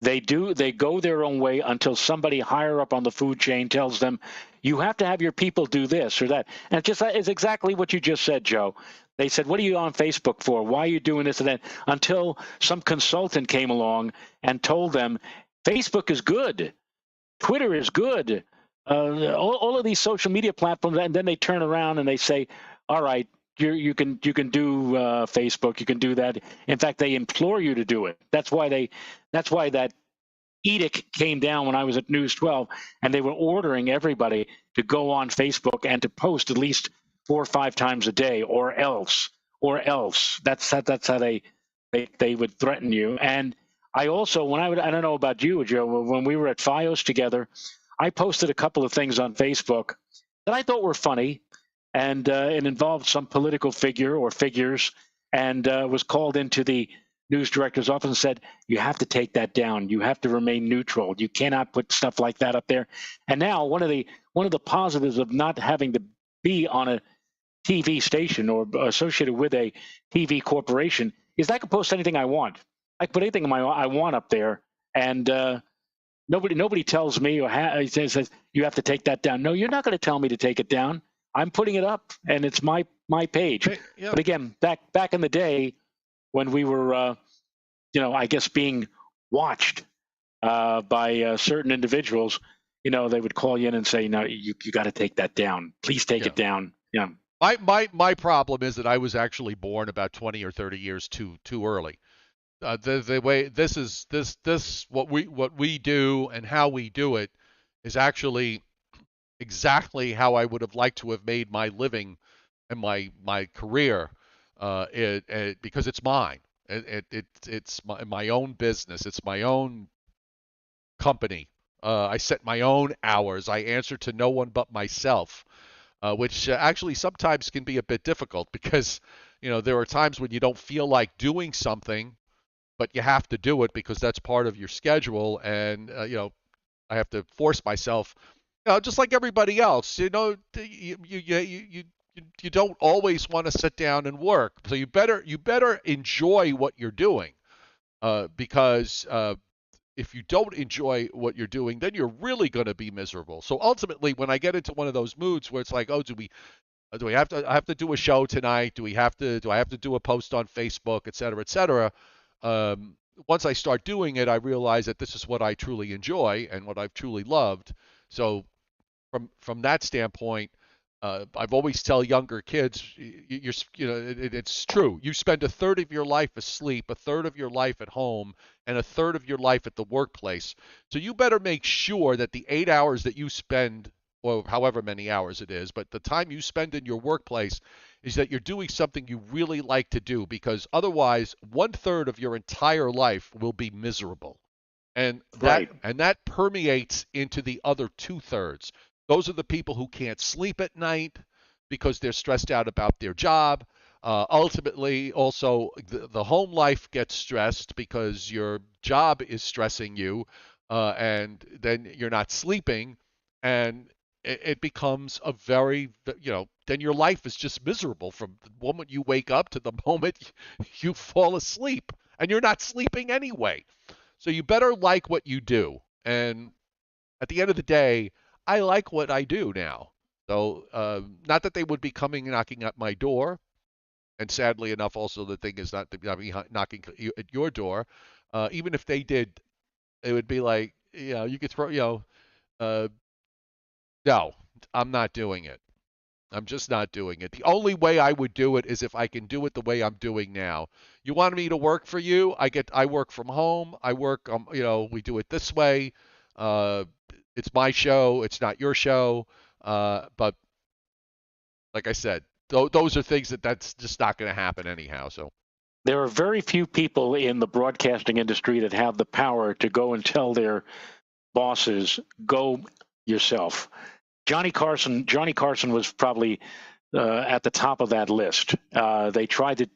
They go their own way until somebody higher up on the food chain tells them, you have to have your people do this or that. And it's exactly what you just said, Joe. They said, what are you on Facebook for? Why are you doing this and that? Until some consultant came along and told them, Facebook is good. Twitter is good. All of these social media platforms. And then they turn around and they say, all right, you can do Facebook, you can do that. In fact, they implore you to do it. That's why that edict came down when I was at News 12, and they were ordering everybody to go on Facebook and to post at least 4 or 5 times a day, or else. That's how they would threaten you. And I also, I don't know about you, Joe, when we were at FiOS together, I posted a couple of things on Facebook that I thought were funny. And it involved some political figure or figures, and was called into the news director's office and said, you have to take that down. You have to remain neutral. You cannot put stuff like that up there. And now one of the positives of not having to be on a TV station or associated with a TV corporation is I can post anything I want. I can put anything I want up there, and nobody tells me or says you have to take that down. No, you're not going to tell me to take it down. I'm putting it up, and it's my page. Hey, yeah. But again, back in the day when we were, I guess being watched by certain individuals, they would call you in and say, "No, you got to take that down. Please take it down." My problem is that I was actually born about 20 or 30 years too early. The way this what we do and how we do it is actually exactly how I would have liked to have made my living and my career, because it's mine. It's my own business. It's my own company. I set my own hours. I answer to no one but myself, which actually sometimes can be a bit difficult because there are times when you don't feel like doing something, but you have to do it because that's part of your schedule, and I have to force myself, just like everybody else. You don't always want to sit down and work, so you better enjoy what you're doing, because if you don't enjoy what you're doing, then you're really going to be miserable. So ultimately, when I get into one of those moods where it's like, oh, do we have to do a show tonight? Do I have to do a post on Facebook, et cetera, et cetera? Once I start doing it, I realize that this is what I truly enjoy and what I've truly loved. So from that standpoint, I've always tell younger kids, it's true. You spend a third of your life asleep, a third of your life at home, and a third of your life at the workplace. So you better make sure that the 8 hours that you spend, or however many hours it is, but the time you spend in your workplace is that you're doing something you really like to do, because otherwise, one third of your entire life will be miserable. And that Right. and that permeates into the other two thirds. Those are the people who can't sleep at night because they're stressed out about their job. Ultimately, also the home life gets stressed because your job is stressing you, and then you're not sleeping, and it becomes a very, then your life is just miserable from the moment you wake up to the moment you fall asleep, and you're not sleeping anyway. So you better like what you do. And at the end of the day, I like what I do now. So, not that they would be coming knocking at my door, and sadly enough, also the thing is not to be knocking at your door. Even if they did, it would be like, you could throw, uh, no, I'm not doing it. I'm just not doing it. The only way I would do it is if I can do it the way I'm doing now. You want me to work for you? I work from home. I work, we do it this way. Uh, it's my show. It's not your show. But like I said, those are things that's just not going to happen anyhow. So There are very few people in the broadcasting industry that have the power to go and tell their bosses, go yourself. Johnny Carson was probably at the top of that list. They tried to,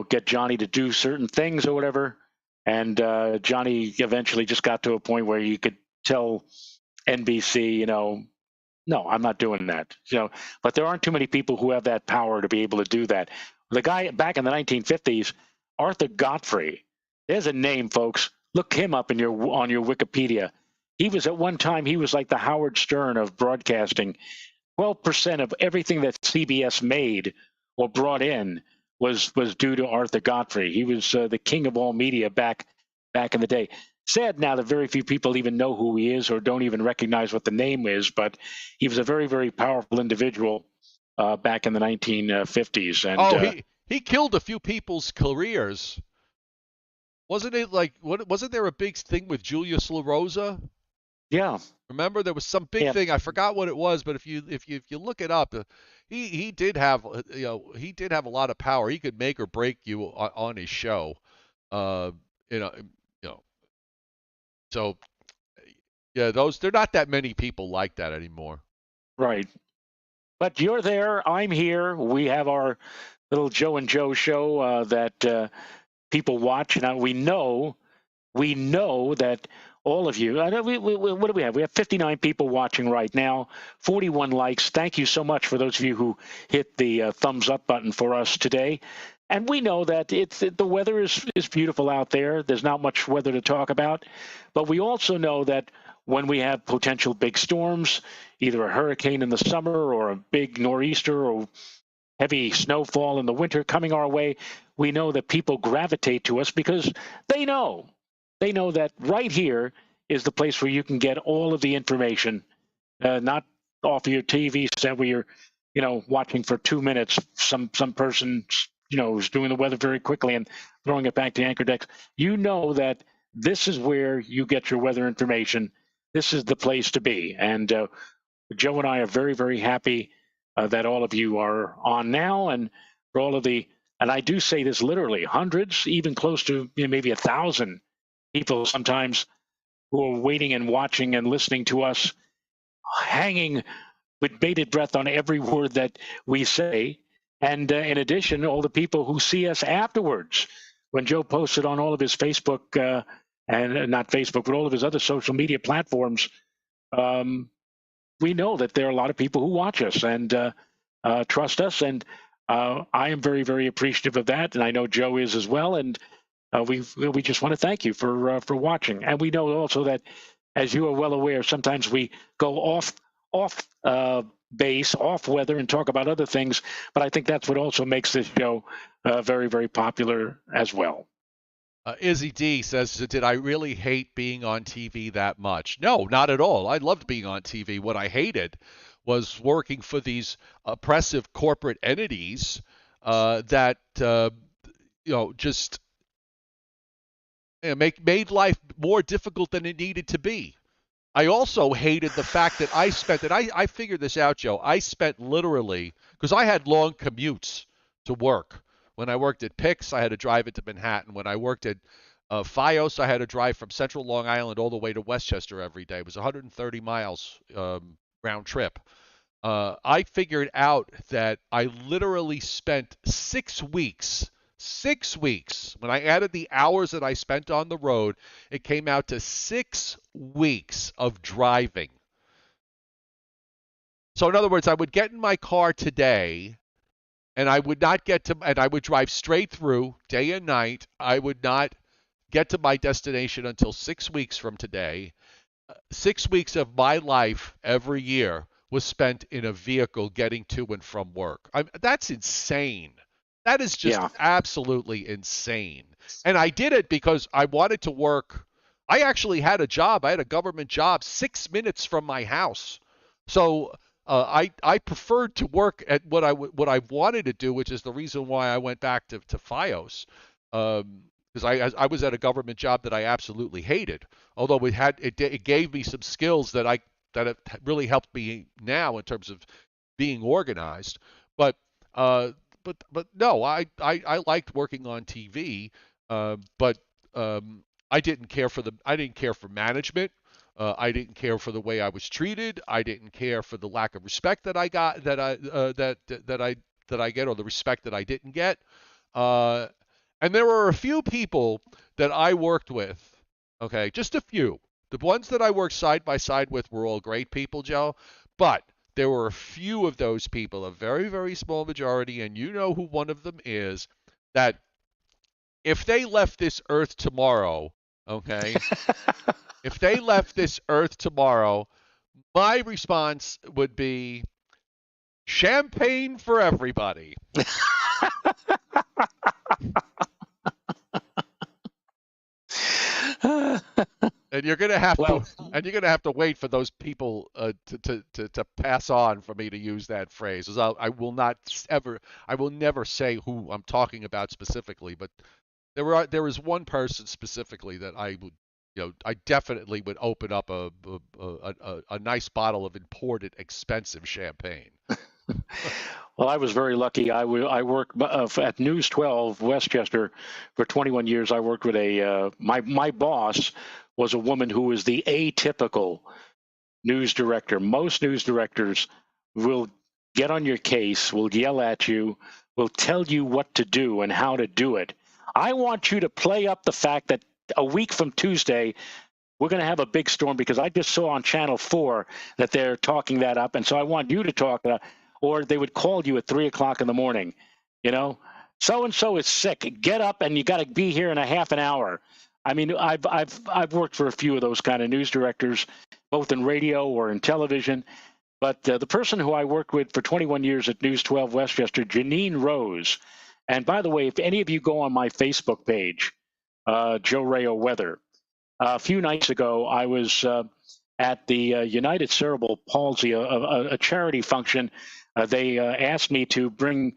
get Johnny to do certain things or whatever, and Johnny eventually just got to a point where you could tell NBC, no, I'm not doing that. But there aren't too many people who have that power to be able to do that. The guy back in the 1950s, Arthur Godfrey. There's a name, folks. Look him up on your Wikipedia. He was at one time, he was like the Howard Stern of broadcasting. 12% of everything that CBS made or brought in was due to Arthur Godfrey. He was the king of all media back in the day. Sad now that very few people even know who he is or don't even recognize what the name is, but he was a very, very powerful individual back in the 1950s. And oh, he killed a few people's careers. Wasn't it like wasn't there a big thing with Julius LaRosa? yeah, Remember, there was some big yeah, thing. I forgot what it was, but if you look it up, he did have, he did have a lot of power. He could make or break you on his show. Uh, you know, you know. So yeah, they're not that many people like that anymore. right. But you're there. I'm here. We have our little Joe and Joe show that people watch. Now we know that all of you. What do we have? We have 59 people watching right now, 41 likes. Thank you so much for those of you who hit the thumbs up button for us today. And we know that the weather is beautiful out there. There's not much weather to talk about, but we also know that when we have potential big storms, either a hurricane in the summer or a big nor'easter or heavy snowfall in the winter coming our way, we know that people gravitate to us because they know. They know that right here is the place where you can get all of the information, not off of your TV set where you're watching for 2 minutes, some person, is doing the weather very quickly and throwing it back to anchor decks. You know that this is where you get your weather information. This is the place to be. And Joe and I are very, very happy that all of you are on now, and for all of and I do say this literally, hundreds, even close to maybe 1,000 people sometimes who are waiting and watching and listening to us, hanging with bated breath on every word that we say. And in addition, all the people who see us afterwards. When Joe posted on all of his Facebook, and not Facebook, but all of his other social media platforms, we know that there are a lot of people who watch us and trust us. And I am very, very appreciative of that. And I know Joe is as well. And we just want to thank you for watching. And we know also that, as you are well aware, sometimes we go off base, off weather, and talk about other things. But I think that's what also makes this show very, very popular as well. Izzy D says, did I really hate being on TV that much? No, not at all. I loved being on TV. What I hated was working for these oppressive corporate entities that just made life more difficult than it needed to be. I also hated the fact that I spent, and I figured this out, Joe. I spent literally, because I had long commutes to work. When I worked at Pix, I had to drive into Manhattan. When I worked at Fios, I had to drive from Central Long Island all the way to Westchester every day. It was 130 miles round trip. I figured out that I literally spent 6 weeks. 6 weeks. When I added the hours that I spent on the road, it came out to 6 weeks of driving. So in other words, I would get in my car today and I would drive straight through day and night. I would not get to my destination until 6 weeks from today. 6 weeks of my life every year was spent in a vehicle getting to and from work. That's insane. That is just absolutely insane. And I did it because I wanted to work. I actually had a job. I had a government job 6 minutes from my house. So I preferred to work at what I wanted to do, which is the reason why I went back to Fios. Because I was at a government job that I absolutely hated. Although it gave me some skills that have really helped me now in terms of being organized. But no, I liked working on TV, but I didn't care for management. I didn't care for the way I was treated. I didn't care for the lack of respect that I got that I get, or the respect that I didn't get. And there were a few people that I worked with. Okay, just a few. The ones that I worked side by side with were all great people, Joe. But there were a few of those people, a very, very small majority, and you know who one of them is, that if they left this earth tomorrow, okay, if they left this earth tomorrow, my response would be champagne for everybody. And you're gonna have to wait for those people to pass on for me to use that phrase. I will never say who I'm talking about specifically, but there is one person specifically that I would, I definitely would open up a nice bottle of imported expensive champagne. Well, I was very lucky. I worked at News 12 Westchester for 21 years. I worked with my boss was a woman who was the atypical news director. Most news directors will get on your case, will yell at you, will tell you what to do and how to do it. I want you to play up the fact that a week from Tuesday, we're going to have a big storm, because I just saw on Channel 4 that they're talking that up. And so I want you to talk or they would call you at 3 o'clock in the morning, so-and-so is sick. Get up and you got to be here in a half an hour. I mean, I've worked for a few of those kind of news directors, both in radio or in television. But the person who I worked with for 21 years at News 12 Westchester, Janine Rose. And by the way, if any of you go on my Facebook page, Joe Rayo Weather, a few nights ago, I was at the United Cerebral Palsy, a charity function they asked me to bring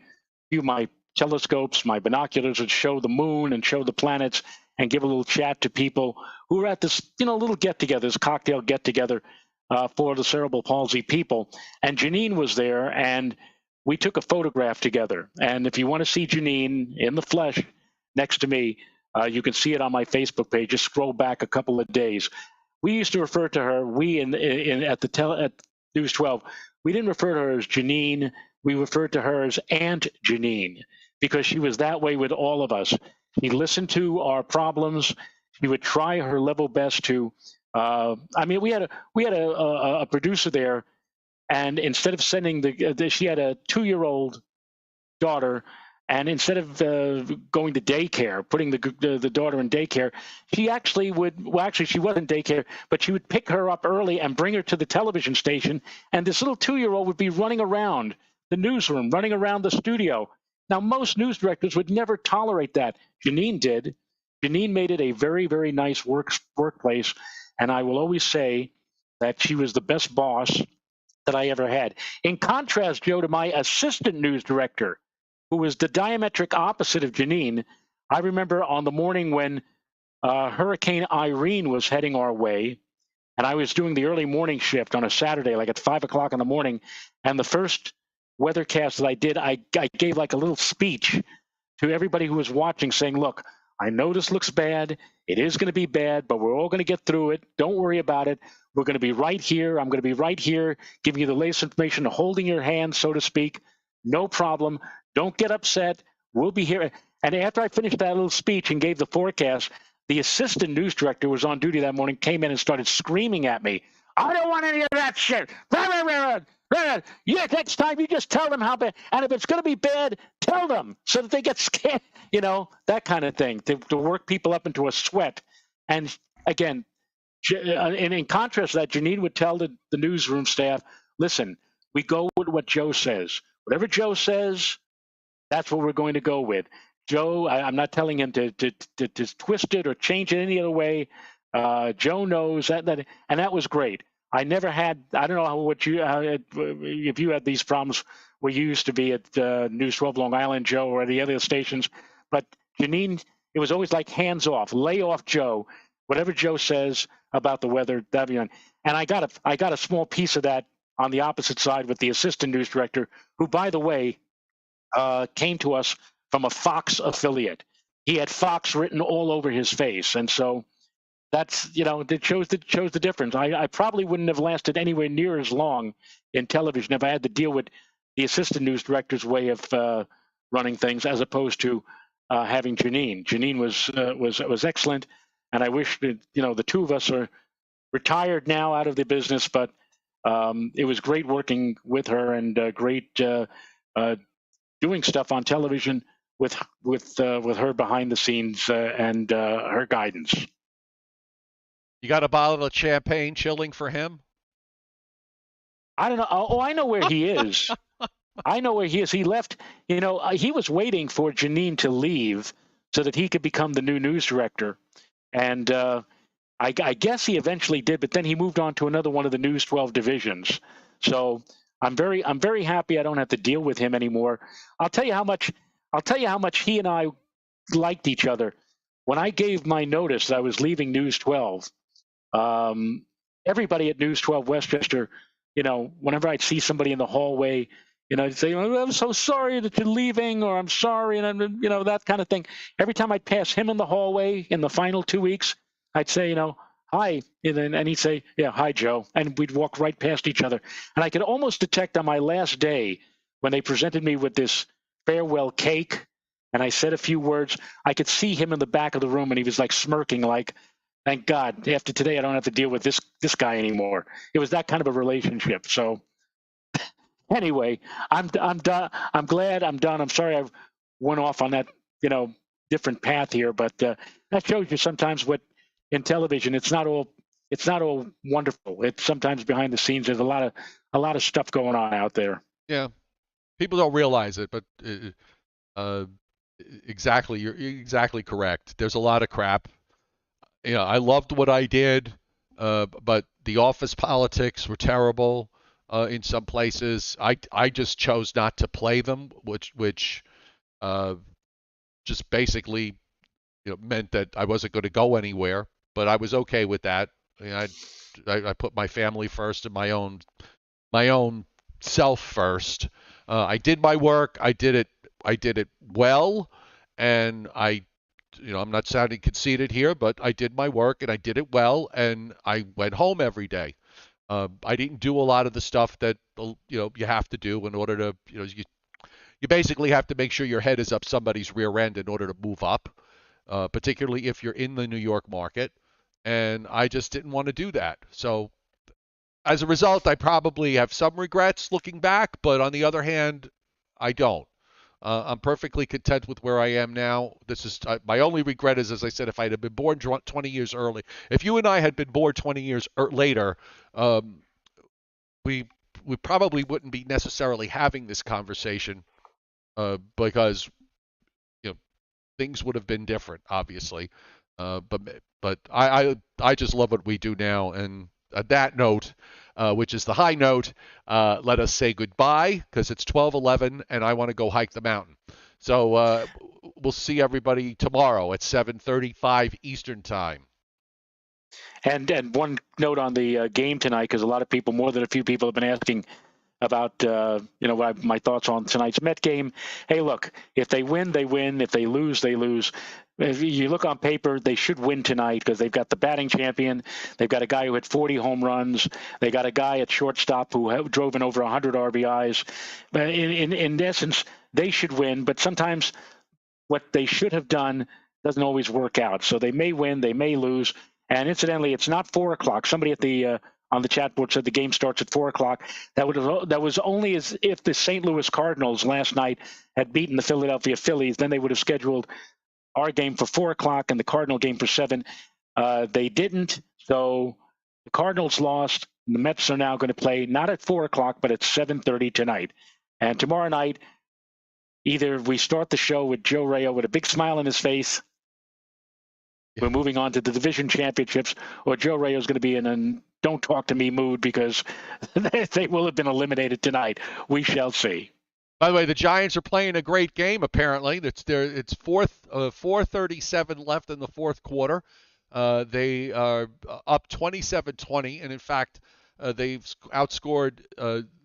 my telescopes, my binoculars, and show the moon and show the planets and give a little chat to people who were at this, little get-together, this cocktail get-together for the cerebral palsy people. And Janine was there, and we took a photograph together. And if you want to see Janine in the flesh next to me, you can see it on my Facebook page. Just scroll back a couple of days. We used to refer to her, at News 12, we didn't refer to her as Janine. We referred to her as Aunt Janine because she was that way with all of us. She listened to our problems. She would try her level best to. We had a producer there, and instead of sending she had a 2-year-old daughter, and instead of going to daycare, putting the daughter in daycare, she actually she wasn't daycare, but she would pick her up early and bring her to the television station, and this little 2-year-old would be running around the newsroom, running around the studio. Now, most news directors would never tolerate that. Janine did. Janine made it a very, very nice workplace, and I will always say that she was the best boss that I ever had. In contrast, Joe, to my assistant news director, who was the diametric opposite of Janine, I remember on the morning when Hurricane Irene was heading our way, and I was doing the early morning shift on a Saturday, like at 5 o'clock in the morning, and the first weathercast that I did, I gave like a little speech to everybody who was watching saying, look, I know this looks bad. It is going to be bad, but we're all going to get through it. Don't worry about it. We're going to be right here. I'm going to be right here, giving you the latest information, holding your hand, so to speak. No problem. Don't get upset. We'll be here. And after I finished that little speech and gave the forecast, the assistant news director was on duty that morning, came in and started screaming at me. I don't want any of that shit. Yeah, next time you just tell them how bad. And if it's going to be bad, tell them so that they get scared, that kind of thing, to work people up into a sweat. And again, in contrast to that, Janine would tell the newsroom staff, listen, we go with what Joe says. Whatever Joe says, that's what we're going to go with. Joe, I'm not telling him to twist it or change it any other way. Joe knows that, and that was great. I never had. I don't know if you had these problems where you used to be at News 12 Long Island, Joe, or the other stations. But Janine, it was always like hands off, lay off Joe. Whatever Joe says about the weather, that'd be on. And I got a small piece of that on the opposite side with the assistant news director, who, by the way, came to us from a Fox affiliate. He had Fox written all over his face, and so that's it shows the difference. I probably wouldn't have lasted anywhere near as long in television if I had to deal with the assistant news director's way of running things as opposed to having Janine. Janine was excellent, and I wish that the two of us are retired now out of the business, but it was great working with her and great doing stuff on television with her behind the scenes and her guidance. You got a bottle of champagne chilling for him? I don't know. Oh, I know where he is. I know where he is. He left. He was waiting for Janine to leave so that he could become the new news director, and I guess he eventually did. But then he moved on to another one of the News 12 divisions. So I'm very happy I don't have to deal with him anymore. I'll tell you how much he and I liked each other. When I gave my notice that I was leaving News 12, everybody at News 12 Westchester, whenever I'd see somebody in the hallway, I'd say, oh, I'm so sorry that you're leaving, or I'm sorry, and I'm, that kind of thing. Every time I'd pass him in the hallway in the final 2 weeks, I'd say, hi, and he'd say, yeah, hi, Joe, and we'd walk right past each other. And I could almost detect on my last day when they presented me with this farewell cake, and I said a few words, I could see him in the back of the room, and he was like smirking, like, thank God, after today, I don't have to deal with this guy anymore. It was that kind of a relationship. So anyway, I'm done. I'm glad I'm done. I'm sorry I went off on that, different path here, but that shows you sometimes what in television, it's not all wonderful. It's sometimes behind the scenes. There's a lot of stuff going on out there. Yeah, people don't realize it, but exactly, you're exactly correct. There's a lot of crap. I loved what I did, but the office politics were terrible. in some places. I just chose not to play them, which uh, just basically meant that I wasn't going to go anywhere. But I was okay with that. I mean, I put my family first and my own self first. I did my work. I did it well, and I'm not sounding conceited here, but I did my work and I did it well, and I went home every day. I didn't do a lot of the stuff that you have to do in order to you basically have to make sure your head is up somebody's rear end in order to move up, particularly if you're in the New York market. And I just didn't want to do that. So as a result, I probably have some regrets looking back, but on the other hand, I don't. I'm perfectly content with where I am now. This is my only regret is, as I said, if I had been born 20 years early. If you and I had been born 20 years later, um, we probably wouldn't be necessarily having this conversation because things would have been different, obviously. But I just love what we do now. And at that note, which is the high note, let us say goodbye because it's 12:11 and I want to go hike the mountain. So we'll see everybody tomorrow at 7:35 Eastern Time. And one note on the game tonight, because a lot of people, more than a few people, have been asking about my thoughts on tonight's Met game. Hey, look, if they win, they win. If they lose, they lose. If you look on paper, they should win tonight because they've got the batting champion. They've got a guy who hit 40 home runs. They got a guy at shortstop who drove in over 100 RBIs. In essence, they should win, but sometimes what they should have done doesn't always work out. So they may win, they may lose. And incidentally, it's not 4 o'clock. Somebody at the on the chat board said the game starts at 4 o'clock. That was only as if the St. Louis Cardinals last night had beaten the Philadelphia Phillies. Then they would have scheduled our game for 4 o'clock and the Cardinal game for 7. They didn't. So the Cardinals lost. The Mets are now going to play not at 4 o'clock, but at 7:30 tonight. And tomorrow night, either we start the show with Joe Rayo with a big smile on his face. We're moving on to the division championships, or Joe Rayo is going to be in a don't talk to me mood because they will have been eliminated tonight. We shall see. By the way, the Giants are playing a great game. Apparently, it's 4:37 left in the fourth quarter. They are up 27-20, and in fact, they've outscored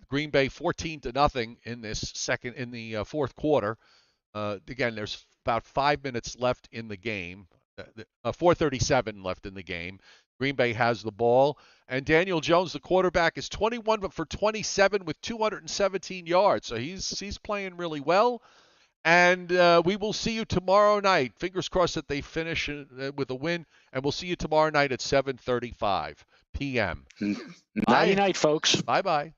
Green Bay 14-0 in the fourth quarter. Again, there's about 5 minutes left in the game. 4:37 left in the game. Green Bay has the ball, and Daniel Jones, the quarterback, is 21 for 27 with 217 yards. So he's playing really well. And we will see you tomorrow night. Fingers crossed that they finish with a win, and we'll see you tomorrow night at 7:35 p.m. Nighty night, folks. Bye-bye.